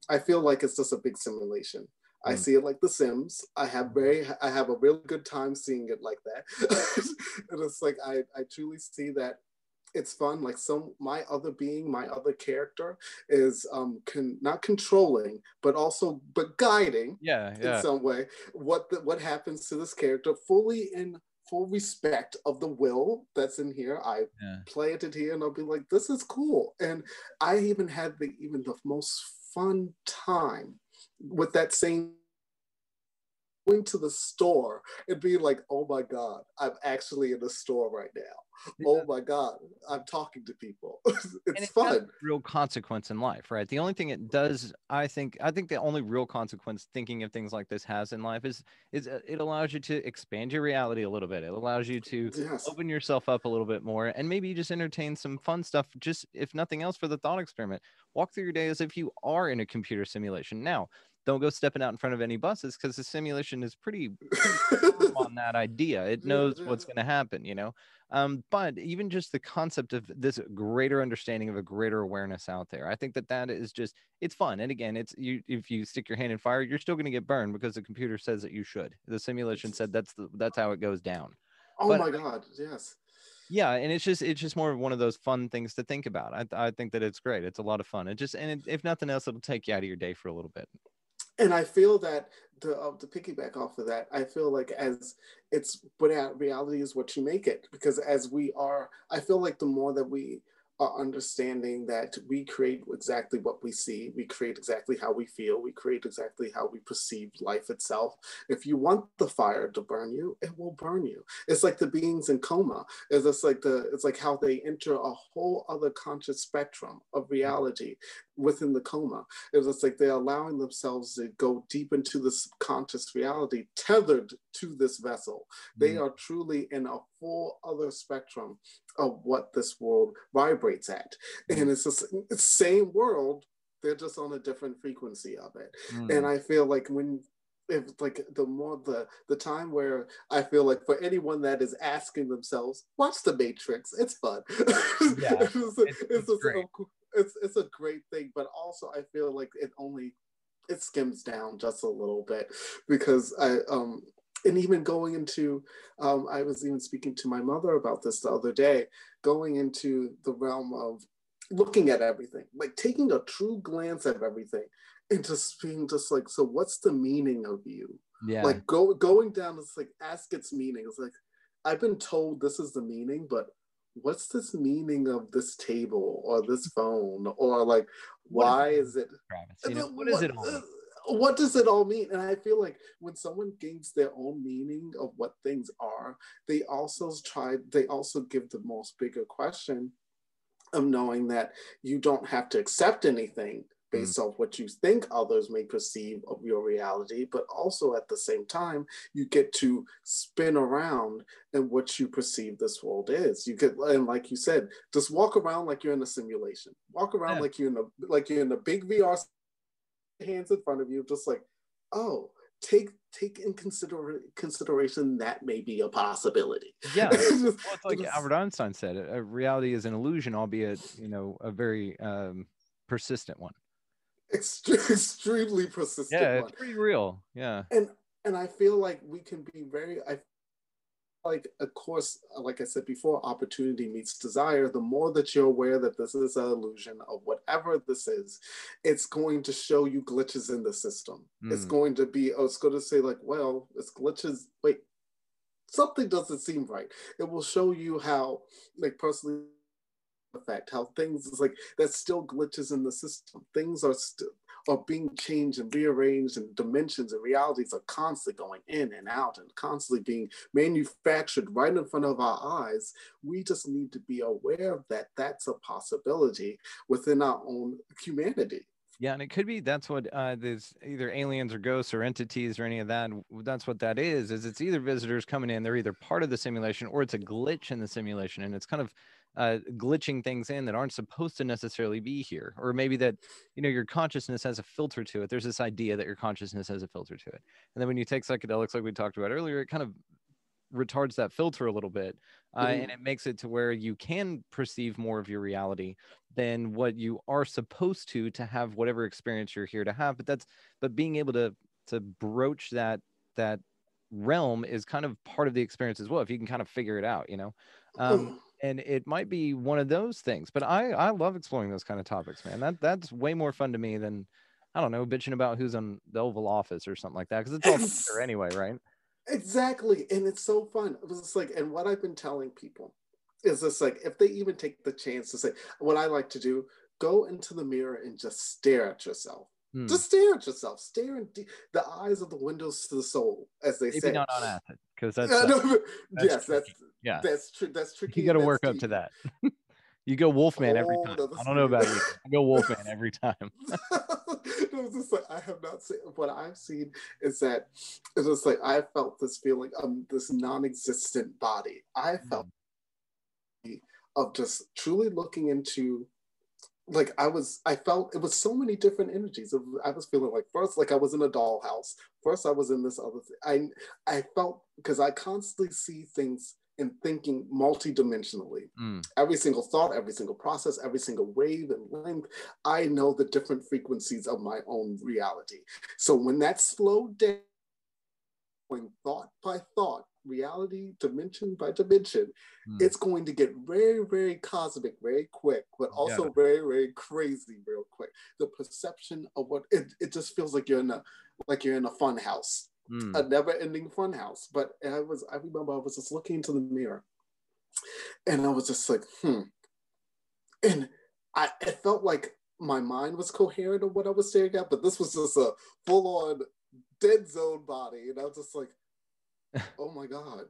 I feel like it's just a big simulation. I see it like The Sims. I have a really good time seeing it like that. And it's like, I truly see that it's fun. Like my other character is not controlling, but guiding in some way what happens to this character, fully in full respect of the will that's in here. I planted here and I'll be like, this is cool. And I even had the most fun time with that same going to the store and being like, oh my God, I'm actually in the store right now. Oh my God, I'm talking to people. It's fun. Real consequence in life, right? The only thing it does, I think the only real consequence thinking of things like this has in life is it allows you to expand your reality a little bit. It allows you to open yourself up a little bit more, and maybe you just entertain some fun stuff, just if nothing else for the thought experiment. Walk through your day as if you are in a computer simulation. Now, don't go stepping out in front of any buses, because the simulation is pretty firm on that idea. It knows what's going to happen, but even just the concept of this greater understanding of a greater awareness out there, I think that is just, it's fun. And again, if you stick your hand in fire, you're still going to get burned because the computer says that you should. The simulation said that's how it goes down. My God, yes. Yeah, and it's just more of one of those fun things to think about. I think that it's great. It's a lot of fun. If nothing else, it'll take you out of your day for a little bit. And I feel that to piggyback off of that, I feel like reality is what you make it. Because I feel like the more that we are understanding that we create exactly what we see, we create exactly how we feel, we create exactly how we perceive life itself. If you want the fire to burn you, it will burn you. It's like the beings in coma. It's like how they enter a whole other conscious spectrum of reality within the coma. It's just like they're allowing themselves to go deep into the subconscious reality tethered to this vessel. They are truly in a full other spectrum of what this world vibrates at. And it's the same world, they're just on a different frequency of it. And I feel like the time where I feel like for anyone that is asking themselves, watch The Matrix, it's fun. Yeah, it's a great thing, but also I feel like it skims down just a little bit, because and even going into, I was even speaking to my mother about this the other day, going into the realm of looking at everything, like taking a true glance at everything and just being just like, so what's the meaning of you? Yeah. Like going down, it's like, ask its meaning. It's like, I've been told this is the meaning, but what's this meaning of this table or this phone? Or like, why is it? Travis, what is it all? What does it all mean? And I feel like when someone gains their own meaning of what things are, they also give the most bigger question of knowing that you don't have to accept anything based off what you think others may perceive of your reality, but also at the same time, you get to spin around in what you perceive this world is. You get, and like you said, just walk around like you're in a simulation. Walk around like you're in a big VR, hands in front of you, just like, oh, take in consideration that may be a possibility. Yeah. Well, it's like Albert Einstein said, a reality is an illusion, albeit, a very persistent one. Extremely persistent one. Yeah, it's pretty real. Yeah. And I feel like we can be of course, like I said before, opportunity meets desire. The more that you're aware that this is an illusion of whatever this is, it's going to show you glitches in the system. It's going to say like, well, it's glitches. Wait, something doesn't seem right. It will show you how, like, personally, effect, how things is like, there's still glitches in the system. Things are being changed and rearranged, and dimensions and realities are constantly going in and out and constantly being manufactured right in front of our eyes. We just need to be aware of that. That's a possibility within our own humanity. Yeah, and it could be that's what there's either aliens or ghosts or entities or any of that. That's what that is it's either visitors coming in, they're either part of the simulation, or it's a glitch in the simulation, and it's kind of glitching things in that aren't supposed to necessarily be here. Or maybe that, your consciousness has a filter to it. There's this idea that your consciousness has a filter to it. And then when you take psychedelics, like we talked about earlier, it kind of retards that filter a little bit, and it makes it to where you can perceive more of your reality than what you are supposed to have whatever experience you're here to have. But being able to broach that realm is kind of part of the experience as well, if you can kind of figure it out, and it might be one of those things. But I love exploring those kind of topics, man. That's way more fun to me than, I don't know, bitching about who's on the Oval Office or something like that, because it's all there anyway, right? Exactly. And it's so fun. It was just like, and what I've been telling people is just like, if they even take the chance to say, what I like to do, go into the mirror and just stare at yourself. Just stare at yourself. Stare in the eyes of the windows to the soul, as they say. Maybe not on acid, because that's that's tricky. You got to work up to that. You go Wolfman every time. I don't know about you. I go Wolfman every time. It was just like, I have not seen, what I've seen is that it's just like, I felt this feeling of this non-existent body. I felt of just truly looking into, like, I felt it was so many different energies. I was feeling like, first, like I was in a dollhouse. First, I was in this other thing. I felt, because I constantly see things and thinking multidimensionally. Every single thought, every single process, every single wave and length, I know the different frequencies of my own reality. So when that slowed down, going thought by thought, reality, dimension by dimension, it's going to get very, very cosmic, very quick, but also very, very crazy, real quick. The perception of what it just feels like you're in a fun house. A never-ending fun house. But I remember I was just looking into the mirror, and I was just like, And it felt like my mind was coherent of what I was staring at, but this was just a full-on dead zone body. And I was just like, oh my God.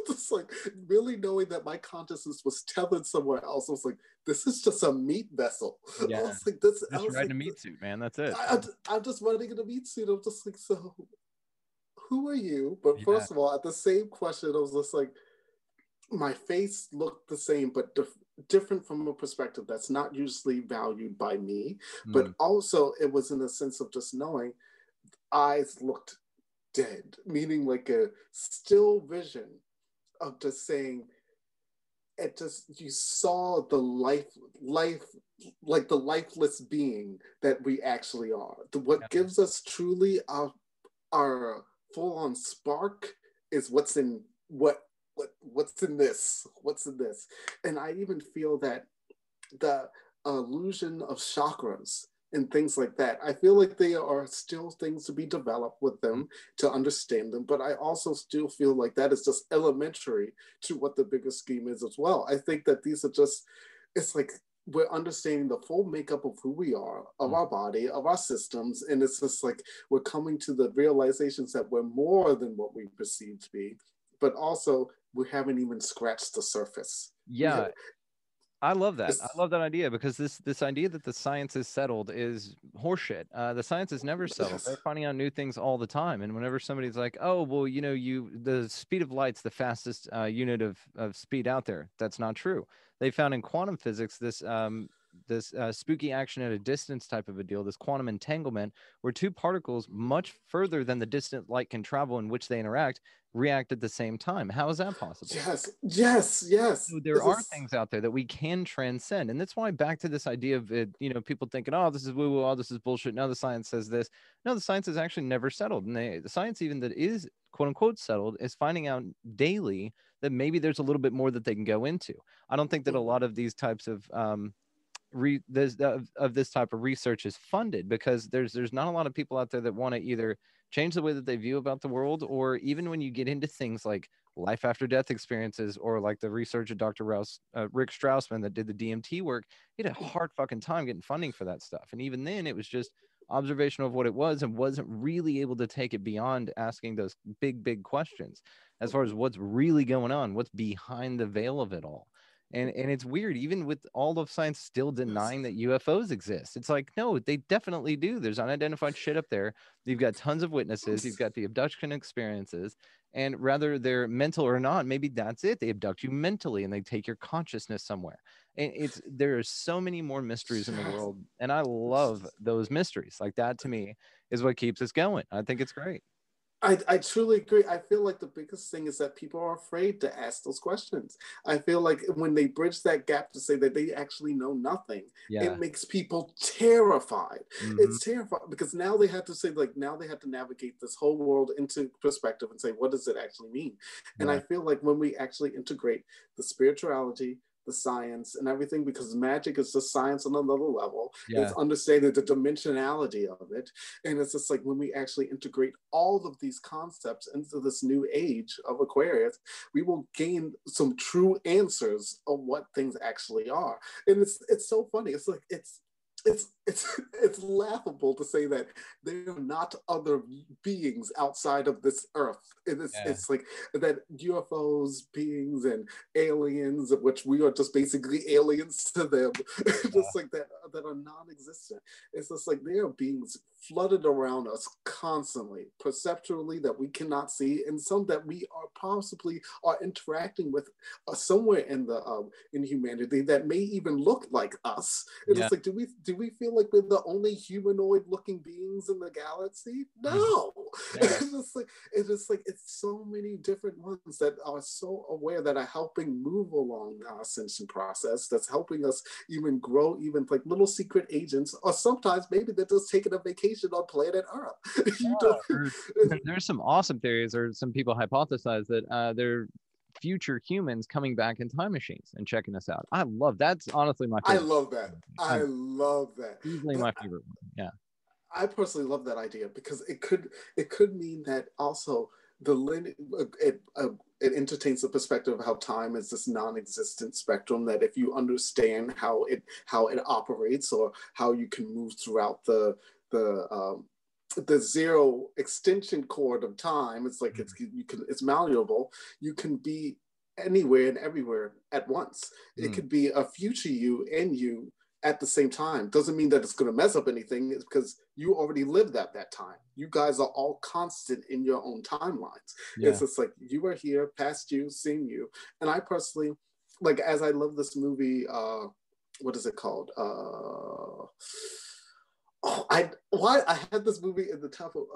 Just like really knowing that my consciousness was tethered somewhere else. I was like, this is just a meat vessel. Yeah. I was like, this. Just riding a meat suit, man. That's it. I'm just running in a meat suit. I'm just like, so who are you? But first of all, at the same question, I was just like, my face looked the same, but different from a perspective that's not usually valued by me. But also, it was in a sense of just knowing eyes looked dead, meaning like a still vision of just saying, it just, you saw the life, like the lifeless being that we actually are. What gives us truly our full-on spark is what's in this. And I even feel that the illusion of chakras and things like that, I feel like they are still things to be developed with them to understand them, but I also still feel like that is just elementary to what the bigger scheme is as well. I think that these are just, it's like we're understanding the full makeup of who we are, of our body, of our systems, and it's just like we're coming to the realizations that we're more than what we perceive to be, but also we haven't even scratched the surface. Yeah. I love that. I love that idea, because this idea that the science is settled is horseshit. The science is never settled. They're finding out new things all the time. And whenever somebody's like, oh, well, you know, the speed of light's the fastest unit of speed out there. That's not true. They found in quantum physics this spooky action at a distance type of a deal, this quantum entanglement, where two particles much further than the distant light can travel in which they interact react at the same time. How is that possible? Yes. So there are things out there that we can transcend. And that's why, back to this idea of it, you know, people thinking, oh, this is woo-woo, oh, this is bullshit. Now the science says this. No, the science is actually never settled. And the science even that is quote unquote settled is finding out daily that maybe there's a little bit more that they can go into. I don't think that a lot of these types of this type of research is funded, because there's not a lot of people out there that want to either change the way that they view about the world, or even when you get into things like life after death experiences, or like the research of Dr. Rick Strassman that did the DMT work, he had a hard fucking time getting funding for that stuff. And even then it was just observational of what it was, and wasn't really able to take it beyond asking those big questions as far as what's really going on, what's behind the veil of it all. And it's weird, even with all of science still denying that UFOs exist. It's like, no, they definitely do. There's unidentified shit up there. You've got tons of witnesses. You've got the abduction experiences. And whether they're mental or not, maybe that's it. They abduct you mentally and they take your consciousness somewhere. And there are so many more mysteries in the world. And I love those mysteries. Like, that to me is what keeps us going. I think it's great. I truly agree. I feel like the biggest thing is that people are afraid to ask those questions. I feel like when they bridge that gap to say that they actually know nothing, it makes people terrified. It's terrifying, because now they have to say, like, now they have to navigate this whole world into perspective and say, what does it actually mean? And I feel like when we actually integrate the spirituality, the science and everything, because magic is just science on another level. It's understanding the dimensionality of it. And it's just like, when we actually integrate all of these concepts into this new age of Aquarius, we will gain some true answers of what things actually are. And it's so funny. It's like, it's laughable to say that there are not other beings outside of this earth. It's like that UFOs, beings, and aliens, of which we are just basically aliens to them, just like that are non-existent. It's just like there are beings flooded around us constantly, perceptually, that we cannot see, and some that we are possibly are interacting with somewhere in humanity that may even look like us. It's like, do we feel like we're the only humanoid looking beings in the galaxy? No. It's so many different ones that are so aware, that are helping move along our ascension process, that's helping us even grow, even like little secret agents, or sometimes maybe they're just taking a vacation on planet Earth. There's some awesome theories, or some people hypothesize that they're future humans coming back in time machines and checking us out. I love that's honestly my favorite. I love that. Easily my favorite one. Yeah. I personally love that idea, because it could mean that also it entertains the perspective of how time is this non-existent spectrum, that if you understand how it operates, or how you can move throughout the zero extension chord of time, it's like it's malleable. You can be anywhere and everywhere at once. It could be a future you and you at the same time. Doesn't mean that it's going to mess up anything. It's because you already lived at that time. You guys are all constant in your own timelines. Yeah. It's just like, you are here, past you, seeing you. And I personally, like, as I love this movie, what is it called? I had this movie in the top of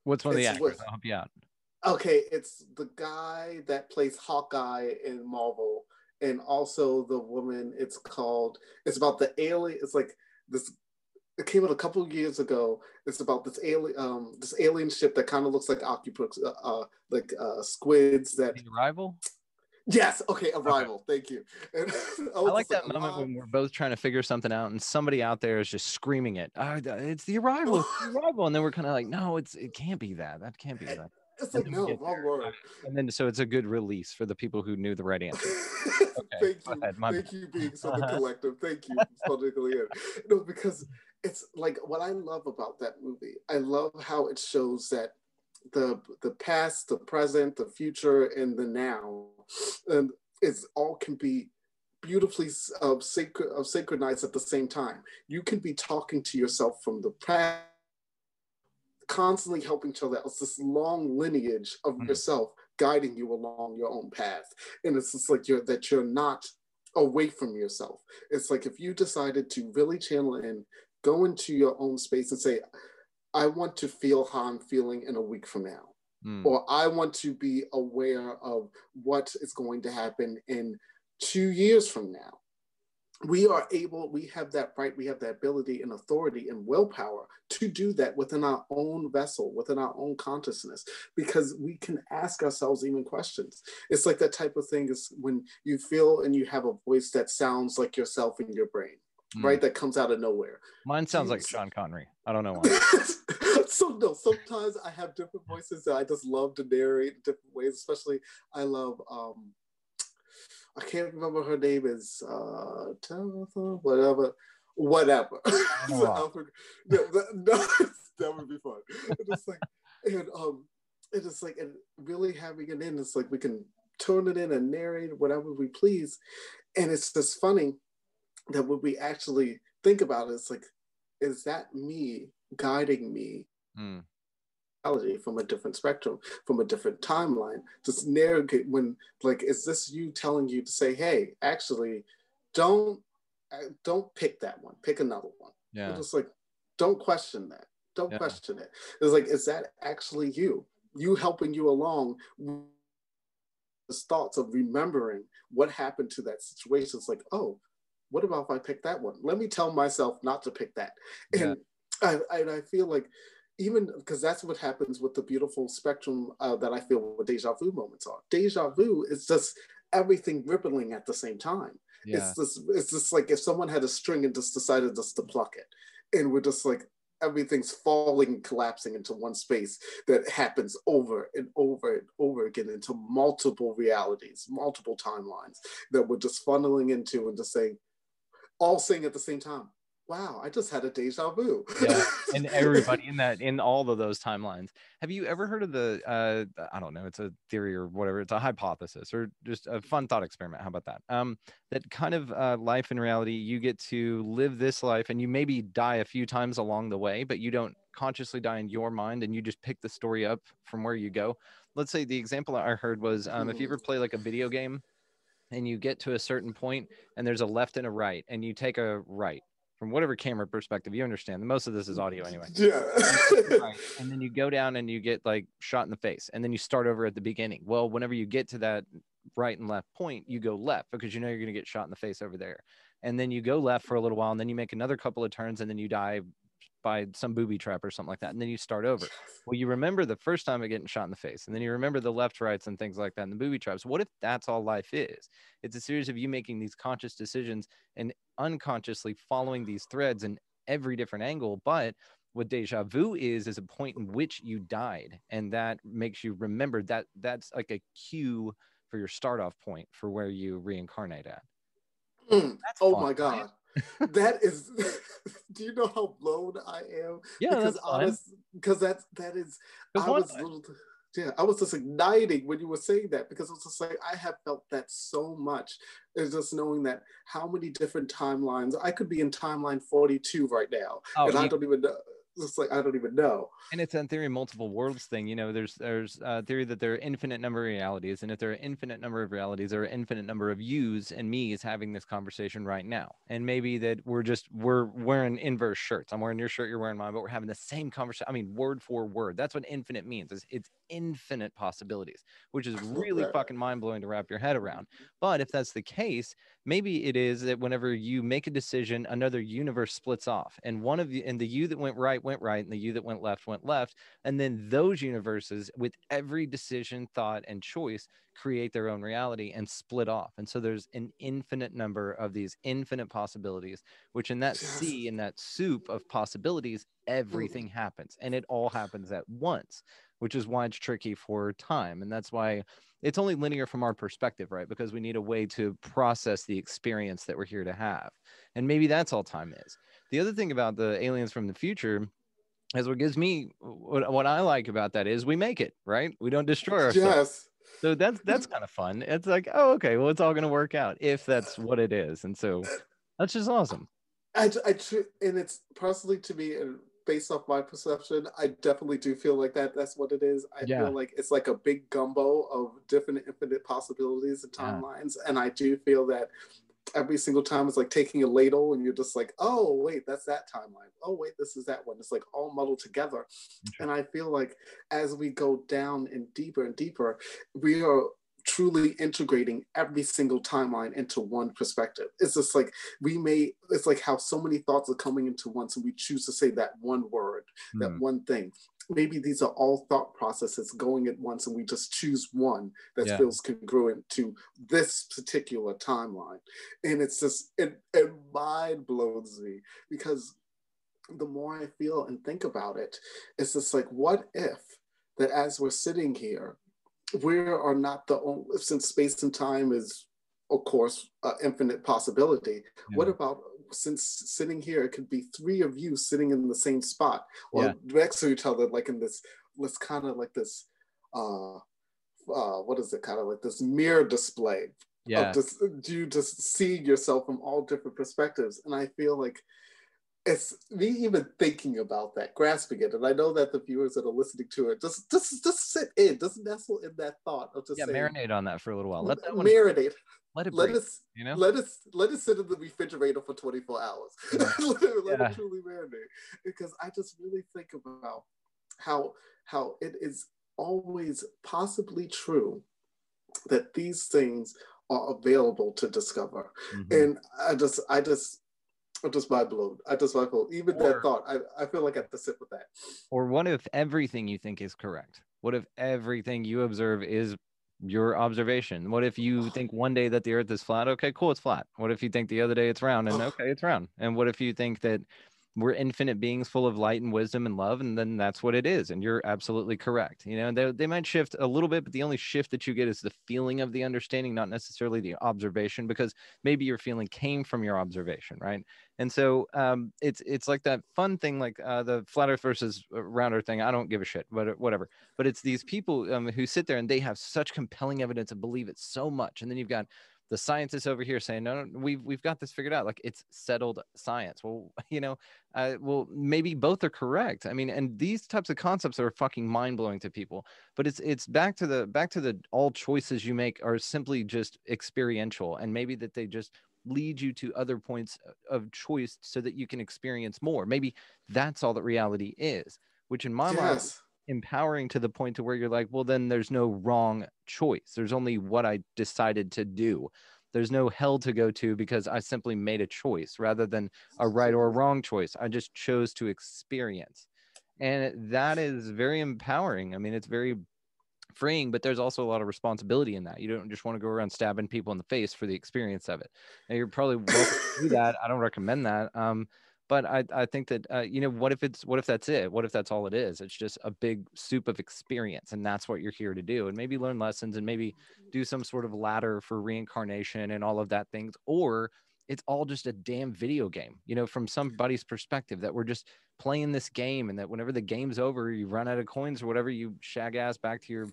what's one of the actors? I'll help you out. Okay, it's the guy that plays Hawkeye in Marvel, and also the woman. It's about the alien. It's like this. It came out a couple of years ago. It's about this alien ship that kind of looks like octopus, squids. That The Arrival. Yes. Okay. Arrival. Okay. Thank you. And I like that moment when we're both trying to figure something out, and somebody out there is just screaming it. It's The Arrival. It's The Arrival. And then we're kind of like, no, it can't be that. That can't be that. It's like, no, wrong word. And then so it's a good release for the people who knew the right answer. Okay, thank you being so the collective. Thank you for it. No, because it's like, what I love about that movie, I love how it shows that the past, the present, the future, and the now, and it's all can be beautifully synchronized at the same time. You can be talking to yourself from the past, constantly helping each other. It's this long lineage of yourself guiding you along your own path. And it's just like you're not away from yourself. It's like, if you decided to really channel in, go into your own space and say, I want to feel how I'm feeling in a week from now. Or I want to be aware of what is going to happen in 2 years from now. We have that right, we have that ability and authority and willpower to do that within our own vessel, within our own consciousness, because we can ask ourselves even questions. It's like that type of thing is when you feel and you have a voice that sounds like yourself in your brain, right? That comes out of nowhere. Mine sounds like Sean Connery. I don't know why. Sometimes I have different voices that I just love to narrate in different ways, especially I love, I can't remember her name is whatever. No, that would be fun. It's just like, and really having it in, it's like we can turn it in and narrate whatever we please. And it's just funny that when we actually think about it, it's like, is that me guiding me from a different spectrum, from a different timeline? Just navigate when, like, is this you telling you to say, hey, actually, don't pick that one, pick another one. Yeah. You're just like, don't question that. Don't question it. It's like, is that actually you helping you along with the thoughts of remembering what happened to that situation? It's like, oh, what about if I pick that one? Let me tell myself not to pick that. And I feel like, even because that's what happens with the beautiful spectrum that I feel what deja vu moments are. Deja vu is just everything rippling at the same time. Yeah. It's just like if someone had a string and just decided just to pluck it, and we're just like, everything's falling and collapsing into one space that happens over and over and over again into multiple realities, multiple timelines that we're just funneling into and just saying, all saying at the same time, wow, I just had a deja vu. Yeah, and everybody in all of those timelines. Have you ever heard of the, I don't know, it's a theory or whatever, it's a hypothesis or just a fun thought experiment. How about that? That kind of life in reality, you get to live this life and you maybe die a few times along the way, but you don't consciously die in your mind and you just pick the story up from where you go. Let's say the example I heard was if you ever play like a video game and you get to a certain point and there's a left and a right and you take a right, from whatever camera perspective, you understand. Most of this is audio anyway. Yeah. Right. And then you go down and you get like shot in the face and then you start over at the beginning. Well, whenever you get to that right and left point, you go left because you know you're going to get shot in the face over there. And then you go left for a little while and then you make another couple of turns and then you die by some booby trap or something like that. And then you start over. Well, you remember the first time of getting shot in the face and then you remember the left, rights and things like that and the booby traps. What if that's all life is? It's a series of you making these conscious decisions and unconsciously following these threads in every different angle. But what deja vu is a point in which you died, and that makes you remember that. That's like a cue for your start off point for where you reincarnate at. That's oh fun, my right? God. That is, do you know how blown I am? Yeah, Because that's fun. because that is, Because I was just igniting when you were saying that, because it was just like, I have felt that so much. It's just knowing that how many different timelines, I could be in timeline 42 right now, and I don't even know. It's like, I don't even know. And it's that theory of multiple worlds thing. You know, there's a theory that there are infinite number of realities, and if there are infinite number of realities, there are infinite number of yous and me's having this conversation right now. And maybe that we're wearing inverse shirts. I'm wearing your shirt, you're wearing mine, but we're having the same conversation. I mean, word for word. That's what infinite means. It's infinite possibilities, which is really fucking mind blowing to wrap your head around. But if that's the case, maybe it is that whenever you make a decision, another universe splits off, and one of you, and the you that went right, and the you that went left, and then those universes, with every decision, thought, and choice, create their own reality and split off. And so there's an infinite number of these infinite possibilities, which in that sea, in that soup of possibilities, everything happens, and it all happens at once, which is why it's tricky for time. And that's why it's only linear from our perspective, right? Because we need a way to process the experience that we're here to have. And maybe that's all time is. The other thing about the aliens from the future is what gives me, what I like about that is we make it, right? We don't destroy ourselves. Yes. So that's kind of fun. It's like, oh, okay, well, it's all going to work out if that's what it is. And so that's just awesome. And it's personally, to me, and based off my perception, I definitely do feel like that's what it is. I feel like it's like a big gumbo of different infinite possibilities and timelines. And I do feel that every single time it's like taking a ladle and you're just like, oh, wait, that's that timeline. Oh, wait, this is that one. It's like all muddled together. And I feel like as we go down and deeper, we are truly integrating every single timeline into one perspective. It's just like it's like how so many thoughts are coming into one, so we choose to say that one word, that one thing. Maybe these are all thought processes going at once, and we just choose one that feels congruent to this particular timeline. And it's just, it mind blows me, because the more I feel and think about it, it's just like, what if that as we're sitting here, we are not the only, since space and time is, of course, infinite possibility. What about, since sitting here, it could be three of you sitting in the same spot, or next to each other, like in this kind of like this, what is it, kind of like this mirror display of you just seeing yourself from all different perspectives. And I feel like it's me even thinking about that, grasping it, and I know that the viewers that are listening to it just sit in, just nestle in that thought of just saying, marinate on that for a little while. Let that one marinate. Let it breathe, let us sit in the refrigerator for 24 hours. Let it truly marinate, because I just really think about how it is always possibly true that these things are available to discover. And I'm just mind blown. Even that thought, I feel like I have to sit with that. Or what if everything you think is correct? What if everything you observe is your observation? What if you think one day that the earth is flat? Okay, cool, it's flat. What if you think the other day it's round? And okay, it's round. And what if you think that we're infinite beings full of light and wisdom and love, and then that's what it is, and you're absolutely correct. They might shift a little bit, but the only shift that you get is the feeling of the understanding, not necessarily the observation, because maybe your feeling came from your observation, right? And so it's like that fun thing, like the flat earth versus round earth thing. I don't give a shit, but whatever. But it's these people who sit there and they have such compelling evidence and believe it so much, and then you've got the scientists over here saying, no, we've got this figured out. Like, it's settled science. Well, well, maybe both are correct. I mean, and these types of concepts are fucking mind blowing to people. But it's back to the all choices you make are simply just experiential, and maybe that they just lead you to other points of choice so that you can experience more. Maybe that's all that reality is, which in my mind, empowering to the point to where you're like, well, then there's no wrong choice. There's only what I decided to do. There's no hell to go to because I simply made a choice rather than a right or a wrong choice. I just chose to experience. And that is very empowering. I mean, it's very freeing, but there's also a lot of responsibility in that. You don't just want to go around stabbing people in the face for the experience of it. And you're probably welcome to do that. I don't recommend that. But I think that, what if that's it? What if that's all it is? It's just a big soup of experience, and that's what you're here to do, and maybe learn lessons and maybe do some sort of ladder for reincarnation and all of that things. Or it's all just a damn video game, from somebody's perspective, that we're just playing this game, and that whenever the game's over, you run out of coins or whatever, you shag ass back to your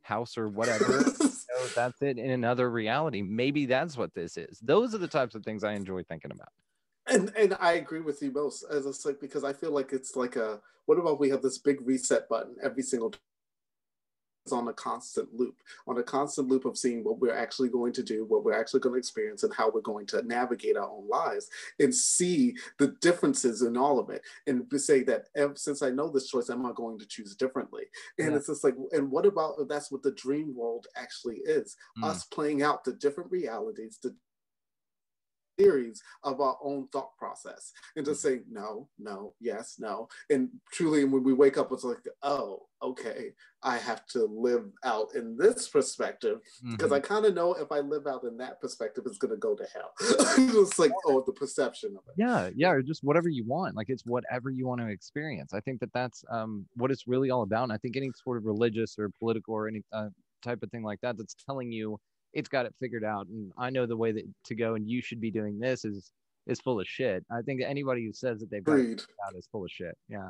house or whatever. That's it in another reality. Maybe that's what this is. Those are the types of things I enjoy thinking about. And I agree with you most, as it's like, because I feel like it's like what about we have this big reset button every single time? It's on a constant loop of seeing what we're actually going to do, what we're actually going to experience, and how we're going to navigate our own lives, and see the differences in all of it, and say that since I know this choice, am I going to choose differently? And it's just like, and what about that's what the dream world actually is? Us playing out the different realities, the theories of our own thought process, and just saying no, yes, no. And truly, when we wake up, it's like, oh, okay, I have to live out in this perspective, because I kind of know if I live out in that perspective, it's going to go to hell. It's like, oh, the perception of it. Yeah, or just whatever you want. Like, it's whatever you want to experience. I think that that's what it's really all about. And I think any sort of religious or political or any type of thing like that that's telling you it's got it figured out, and I know the way that to go, and you should be doing this, is full of shit. I think that anybody who says that they've got it figured out is full of shit. Yeah.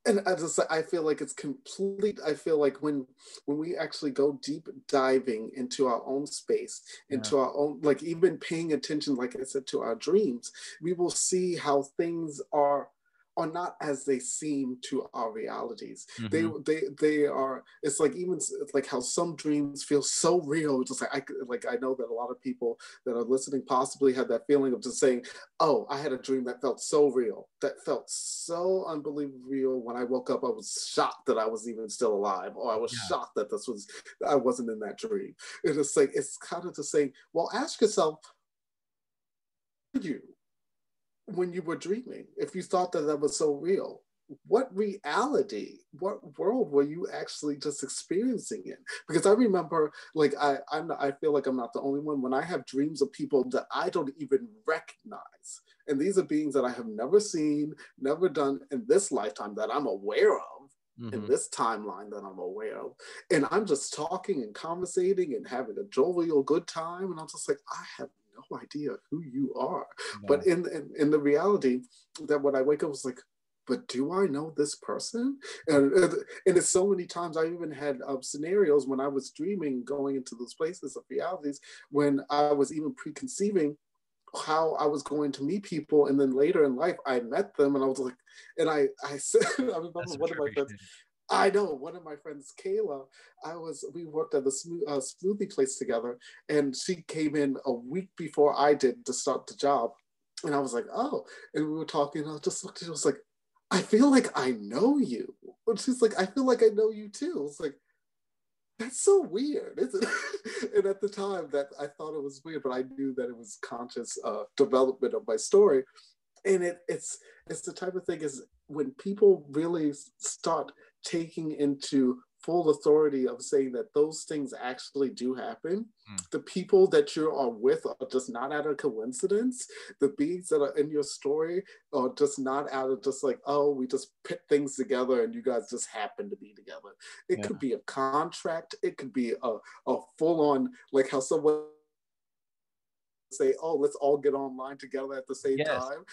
And I feel like it's complete. I feel like when we actually go deep diving into our own space, into our own, like even paying attention, like I said, to our dreams, we will see how things are not as they seem to our realities. They are. It's like, even it's like how some dreams feel so real. Just like I know that a lot of people that are listening possibly have that feeling of just saying, "Oh, I had a dream that felt so real, that felt so unbelievably real. When I woke up, I was shocked that I was even still alive, or I was shocked that I wasn't in that dream." It's like, it's kind of just saying, well, ask yourself, when you were dreaming, if you thought that was so real, what reality, what world were you actually just experiencing in? Because I remember, like, I feel like I'm not the only one. When I have dreams of people that I don't even recognize, and these are beings that I have never seen, never done in this lifetime, that I'm aware of, in this timeline that I'm aware of, and I'm just talking and conversating and having a jovial good time, and I'm just like, I have no idea who you are. But in the reality, that when I wake up, was like, but do I know this person? And it's so many times I even had scenarios when I was dreaming, going into those places of realities, when I was even preconceiving how I was going to meet people, and then later in life I met them, and I was like, and I said, I remember one of my friends. I know one of my friends, Kayla, we worked at the smoothie place together, and she came in a week before I did to start the job. And I was like, oh, and we were talking, and I just looked at her, I was like, I feel like I know you. And she's like, I feel like I know you too. I was like, that's so weird, isn't it? And at the time, that I thought it was weird, but I knew that it was conscious development of my story. And it's the type of thing, is when people really start taking into full authority of saying that those things actually do happen. The people that you are with are just not out of coincidence. The beings that are in your story are just not out of just like, oh, we just put things together and you guys just happen to be together. It could be a contract. It could be a full-on, like how someone say, oh, let's all get online together at the same time.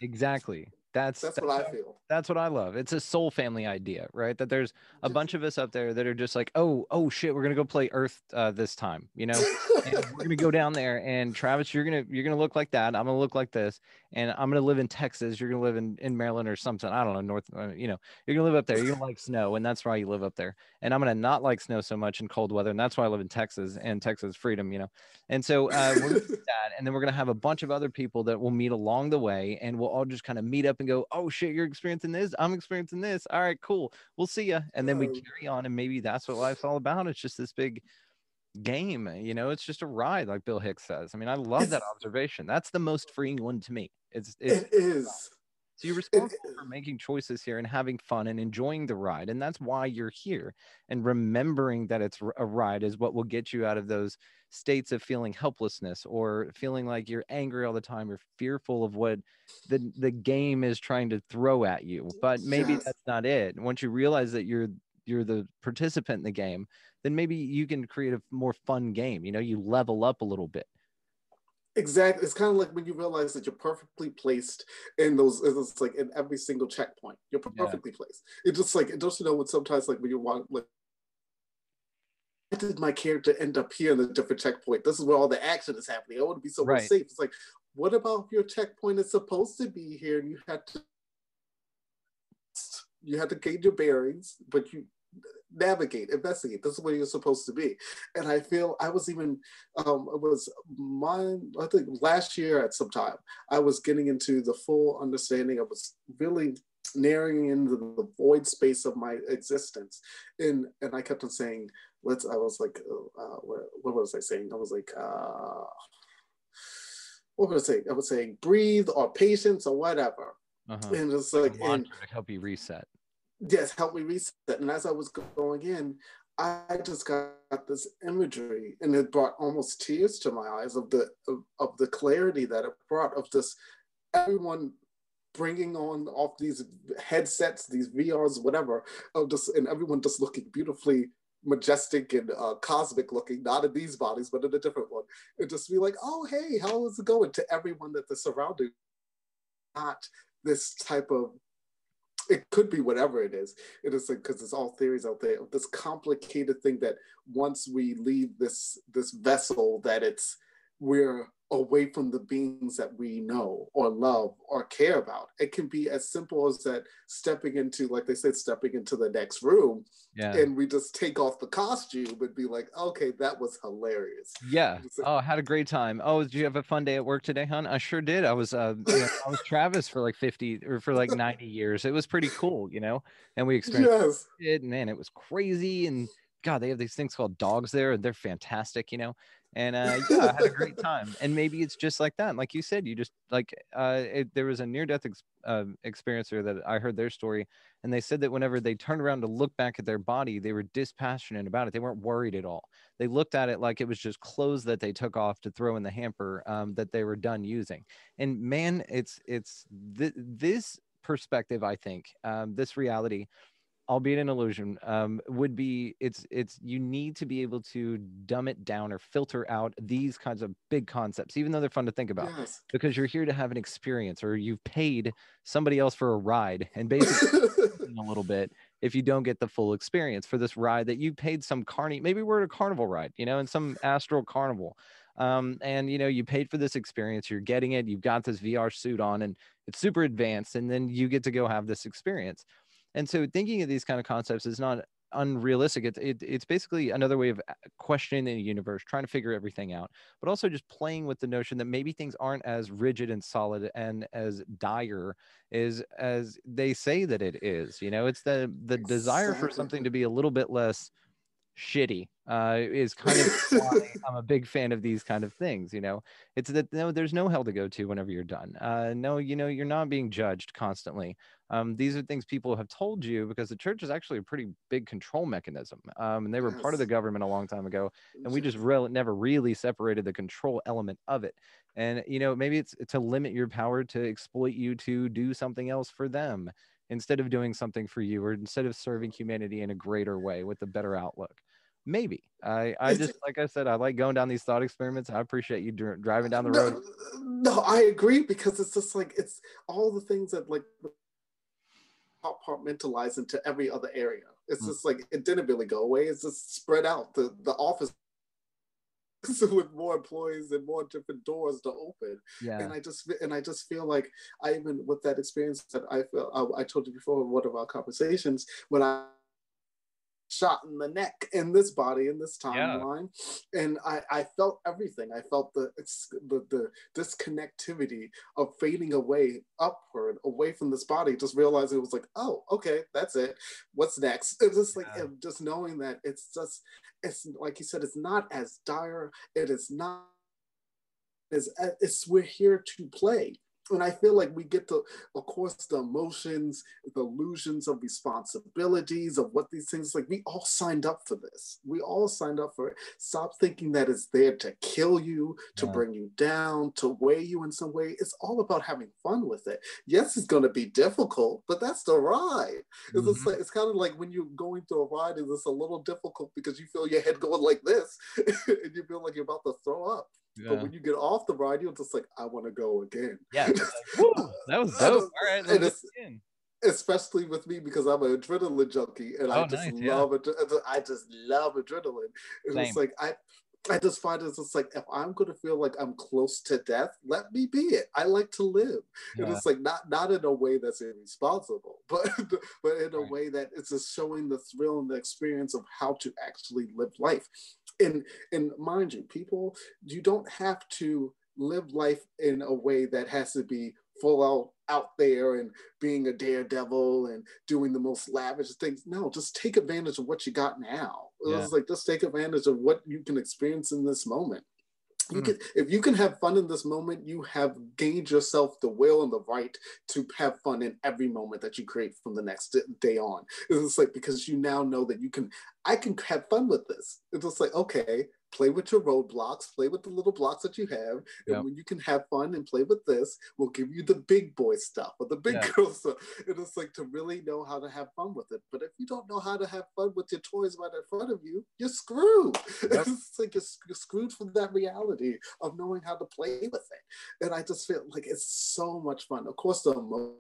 Exactly. That's what I feel. That's what I love. It's a soul family idea, right? That there's a bunch of us up there that are just like, oh shit, we're gonna go play Earth this time, and we're gonna go down there. And Travis, you're gonna look like that. I'm gonna look like this, and I'm gonna live in Texas. You're gonna live in Maryland or something. I don't know, north. You're gonna live up there. You're gonna like snow, and that's why you live up there. And I'm gonna not like snow so much in cold weather, and that's why I live in Texas and Texas freedom. And so we're gonna do that, and then we're gonna have a bunch of other people that will meet along the way, and we'll all just kind of meet up and go, oh shit, you're experiencing this, I'm experiencing this, all right, cool, we'll see ya. And then we carry on, and maybe that's what life's all about. It's just this big game, it's just a ride, like Bill Hicks says. I mean, I love that observation. That's the most freeing one to me. It is. So you're responsible for making choices here and having fun and enjoying the ride. And that's why you're here. And remembering that it's a ride is what will get you out of those states of feeling helplessness or feeling like you're angry all the time or fearful of what the game is trying to throw at you. But maybe that's not it. Once you realize that you're the participant in the game, then maybe you can create a more fun game. You level up a little bit. Exactly. It's kind of like when you realize that you're perfectly placed in those, it's like in every single checkpoint, you're perfectly placed. It's just like, don't you know what sometimes like when you want, like, why did my character end up here in a different checkpoint? This is where all the action is happening. I want to be somewhere safe. It's like, what about if your checkpoint is supposed to be here and you had to gain your bearings, but you navigate, investigate. This is where you're supposed to be. And I feel I was even, it was I think last year at some time, I was getting into the full understanding. I was really narrowing into the void space of my existence. And I kept on saying, I was like, what was I saying? I was like, what was I saying? I was saying breathe or patience or whatever. And it's like, and to help you reset. Yes, help me reset. And as I was going in, I just got this imagery, and it brought almost tears to my eyes of the clarity that it brought of just everyone bringing on off these headsets, these VRs, whatever, and everyone just looking beautifully majestic and cosmic looking, not in these bodies, but in a different one. And just be like, oh, hey, how is it going, to everyone that they're surrounding? Not this type of, it could be whatever it is. It is like, because it's all theories out there of this complicated thing that once we leave this vessel, that we're away from the beings that we know or love or care about. It can be as simple as that, stepping into, like they said, stepping into the next room, and we just take off the costume and be like, okay, that was hilarious. Yeah. Oh, I had a great time. Oh, did you have a fun day at work today, hon? I sure did. I was I was Travis for like 50 or for like 90 years. It was pretty cool, and we experienced it. Man, it was crazy. And God, they have these things called dogs there, and they're fantastic, And I had a great time. And maybe it's just like that. Like you said, you just like there was a near-death experiencer that I heard their story, and they said that whenever they turned around to look back at their body, they were dispassionate about it. They weren't worried at all. They looked at it like it was just clothes that they took off to throw in the hamper that they were done using. And man, it's this perspective, I think, this reality, albeit an illusion, would be it's you need to be able to dumb it down or filter out these kinds of big concepts, even though they're fun to think about, because you're here to have an experience, or you've paid somebody else for a ride, and basically a little bit if you don't get the full experience for this ride that you paid some maybe we're at a carnival ride, in some astral carnival. And you paid for this experience, you're getting it, you've got this VR suit on, and it's super advanced, and then you get to go have this experience. And so thinking of these kind of concepts is not unrealistic. It's basically another way of questioning the universe, trying to figure everything out, but also just playing with the notion that maybe things aren't as rigid and solid and as dire as they say that it is. It's the desire for something to be a little bit less shitty is kind of why I'm a big fan of these kind of things. It's that there's no hell to go to whenever you're done. No, you're not being judged constantly. These are things people have told you, because the church is actually a pretty big control mechanism, and they were part of the government a long time ago, and we just never really separated the control element of it. And maybe it's to limit your power, to exploit you to do something else for them instead of doing something for you, or instead of serving humanity in a greater way with a better outlook. Maybe. I just, like I said, I like going down these thought experiments. I appreciate you driving down the road. No, I agree, because it's just like, it's all the things that like compartmentalize into every other area. It's just like, it didn't really go away. It's just spread out. The office with more employees and more different doors to open. And I just feel like, I even with that experience that I feel, I told you before in one of our conversations, when I shot in the neck in this body, in this timeline, and I felt everything. I felt the disconnectivity of fading away, upward, away from this body, just realizing it was like, oh, okay, that's it, what's next? It's just like, just knowing that it's like you said, it's not as dire, it is not as, we're here to play. And I feel like we get to, of course, the emotions, the illusions of responsibilities of what these things like. We all signed up for this. We all signed up for it. Stop thinking that it's there to kill you, to bring you down, to weigh you in some way. It's all about having fun with it. Yes, it's going to be difficult, but that's the ride. It's, like, it's kind of like when you're going through a ride, and it's a little difficult because you feel your head going like this, and you feel like you're about to throw up. Yeah. But when you get off the ride, you're just like, I want to go again. Yeah, like, woo, that was dope. All right, let's do it again. Especially with me because I'm an adrenaline junkie, and I just love it. I just love adrenaline. And it's like I just find it's just like, if I'm going to feel like I'm close to death, let me be it. I like to live, and it's like not in a way that's irresponsible, but in a way that it's just showing the thrill and the experience of how to actually live life. And mind you, people, you don't have to live life in a way that has to be full out there and being a daredevil and doing the most lavish things. No, just take advantage of what you got now. It's like, just take advantage of what you can experience in this moment. You can, if you can have fun in this moment, you have gained yourself the will and the right to have fun in every moment that you create from the next day on. It's like, because you now know that I can have fun with this. It's just like, okay, play with your roadblocks, play with the little blocks that you have. And when you can have fun and play with this, we'll give you the big boy stuff or the big girl stuff. And it's like, to really know how to have fun with it. But if you don't know how to have fun with your toys right in front of you, you're screwed. It's like you're screwed from that reality of knowing how to play with it. And I just feel like it's so much fun. Of course, the emotion,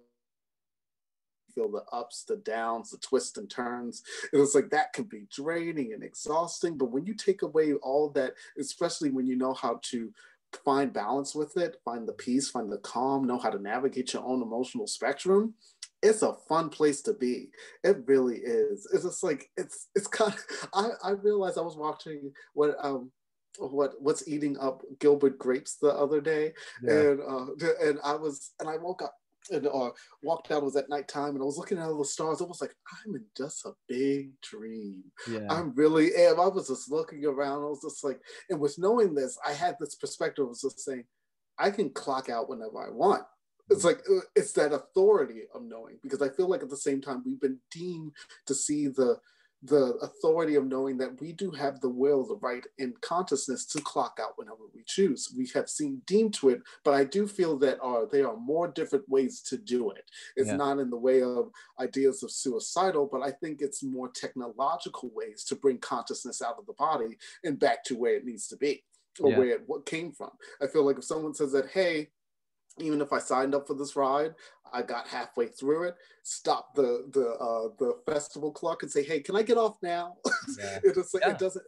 feel the ups, the downs, the twists and turns. It was like, that can be draining and exhausting. But when you take away all that, especially when you know how to find balance with it, find the peace, find the calm, know how to navigate your own emotional spectrum, it's a fun place to be. It really is. It's just like, it's kind of, I realized I was watching what's eating up Gilbert Grapes the other day. And I woke up and walked out. It was at nighttime, and I was looking at all the stars. I was like, I'm in just a big dream. I really am. I was just looking around. I was just like, and with knowing this, I had this perspective of just saying, I can clock out whenever I want. It's like, it's that authority of knowing, because I feel like at the same time, we've been deemed to see the authority of knowing that we do have the will, the right, and consciousness to clock out whenever we choose. We have seen deemed to it, but I do feel that there are more different ways to do it. It's not in the way of ideas of suicidal, but I think it's more technological ways to bring consciousness out of the body and back to where it needs to be, or where it came from. I feel like if someone says that, hey, even if I signed up for this ride, I got halfway through it, stop the festival clock and say, hey, can I get off now? It doesn't,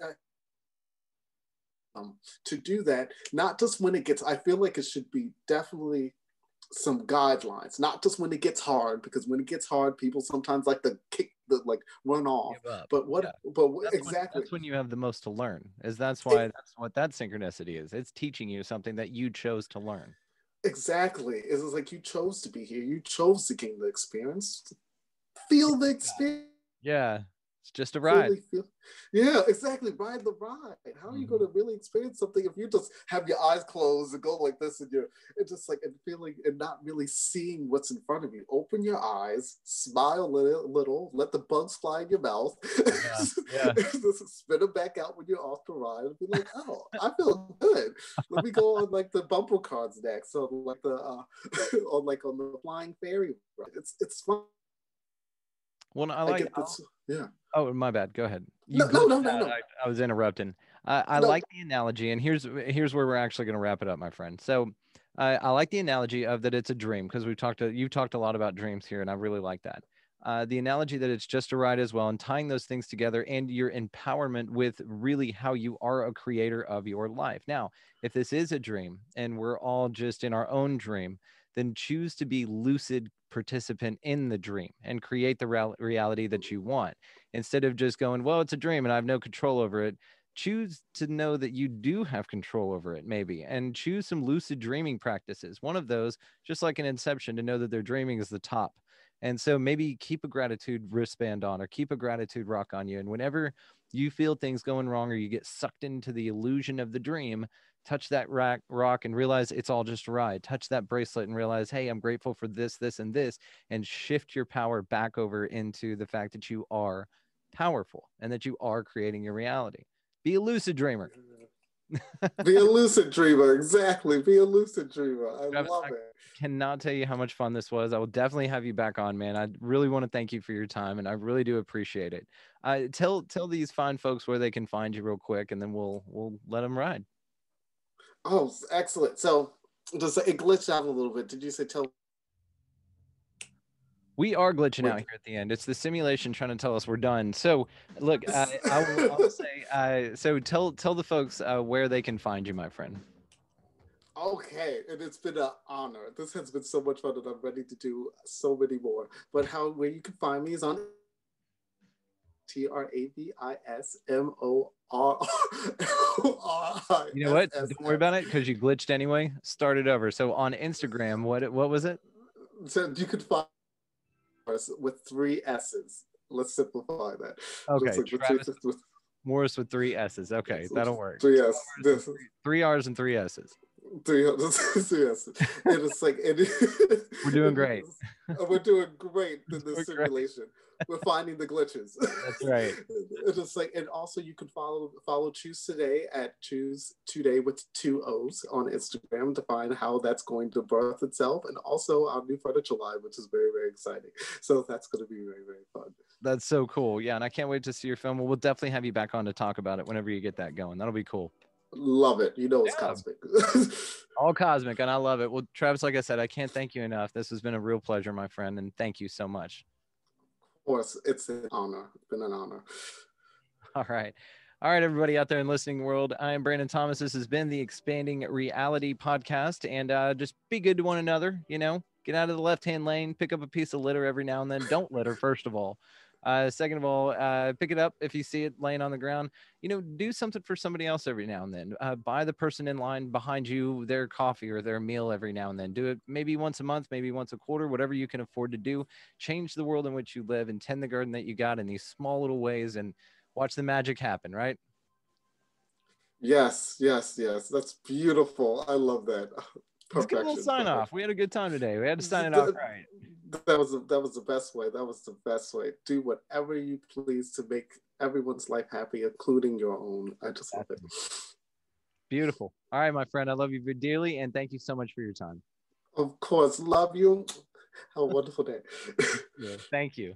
to do that, not just when it gets, I feel like it should be definitely some guidelines, not just when it gets hard, because when it gets hard, people sometimes like to run off. That's when you have the most to learn. That's what that synchronicity is. It's teaching you something that you chose to learn. Exactly. It's like, you chose to be here. You chose to gain the experience. Feel the experience. Yeah. It's just a ride. Yeah, exactly. Ride the ride. How are you going to really experience something if you just have your eyes closed and go like this, and it's just like, and feeling and not really seeing what's in front of you? Open your eyes, smile a little, let the bugs fly in your mouth, spit them back out when you're off the ride, and be like, oh, I feel good. Let me go on like the bumper cards next, so like on the flying fairy ride. It's fun. Well, Oh, my bad. Go ahead. No. I was interrupting. I like the analogy, and here's where we're actually going to wrap it up, my friend. So I like the analogy of that it's a dream, because you've talked a lot about dreams here, and I really like that. The analogy that it's just a ride as well, and tying those things together, and your empowerment with really how you are a creator of your life. Now, if this is a dream and we're all just in our own dream, then choose to be lucid participant in the dream and create the reality that you want, instead of just going, well, it's a dream and I have no control over it. Choose to know that you do have control over it, maybe, and choose some lucid dreaming practices. One of those, just like an Inception, to know that their dreaming is the top. And so maybe keep a gratitude wristband on, or keep a gratitude rock on you. And whenever you feel things going wrong or you get sucked into the illusion of the dream, touch that rock and realize it's all just a ride. Touch that bracelet and realize, hey, I'm grateful for this, this, and this, and shift your power back over into the fact that you are powerful and that you are creating your reality. Be a lucid dreamer. Be a lucid dreamer. Exactly. Be a lucid dreamer. I Travis, love it. Cannot tell you how much fun this was. I will definitely have you back on, man. I really want to thank you for your time, and I really do appreciate it. Tell these fine folks where they can find you real quick, and then we'll let them ride. Oh, excellent. So just it glitched out a little bit. Did you say tell? We are glitching out here at the end. It's the simulation trying to tell us we're done. So, look, I'll say, so tell the folks where they can find you, my friend. Okay, and it's been an honor. This has been so much fun, and I'm ready to do so many more. But where you can find me is on TRAVISMORRI. You know what? Don't worry about it because you glitched anyway. Start it over. So on Instagram, what was it? So you could find us with 3 S's. Let's simplify that. Okay, like Travis Morris with 3 S's. Okay, that'll work. 3 S's. 3 R's and 3 S's. 3 S's. And it's like we're doing great. We're doing great in this simulation. We're finding the glitches. That's right. It's just like, and also you can follow Choose Today at Choose Today with 2 O's on Instagram to find how that's going to birth itself, and also our new furniture line, which is very, very exciting. So that's going to be very, very fun. That's so cool. Yeah, and I can't wait to see your film. We'll definitely have you back on to talk about it whenever you get that going. That'll be cool. Love it. You know it's cosmic. All cosmic, and I love it. Well, Travis, like I said, I can't thank you enough. This has been a real pleasure, my friend, and thank you so much. Of course, it's an honor. It's been an honor. All right, everybody out there in listening world. I am Brandon Thomas. This has been the Expanding Reality podcast, and just be good to one another. You know, get out of the left-hand lane, pick up a piece of litter every now and then. Don't litter, first of all. Second of all, pick it up if you see it laying on the ground. You know, do something for somebody else every now and then. Buy the person in line behind you their coffee or their meal every now and then. Do it maybe once a month, maybe once a quarter, whatever you can afford to do. Change the world in which you live and tend the garden that you got in these small little ways and watch the magic happen, right? Yes. That's beautiful. I love that. Let's get a little sign off. We had a good time today. We had to sign it off right. That was the best way. That was the best way. Do whatever you please to make everyone's life happy, including your own. I just love it. Beautiful. All right, my friend. I love you dearly, and thank you so much for your time. Of course. Love you. Have a wonderful day. Yeah, thank you.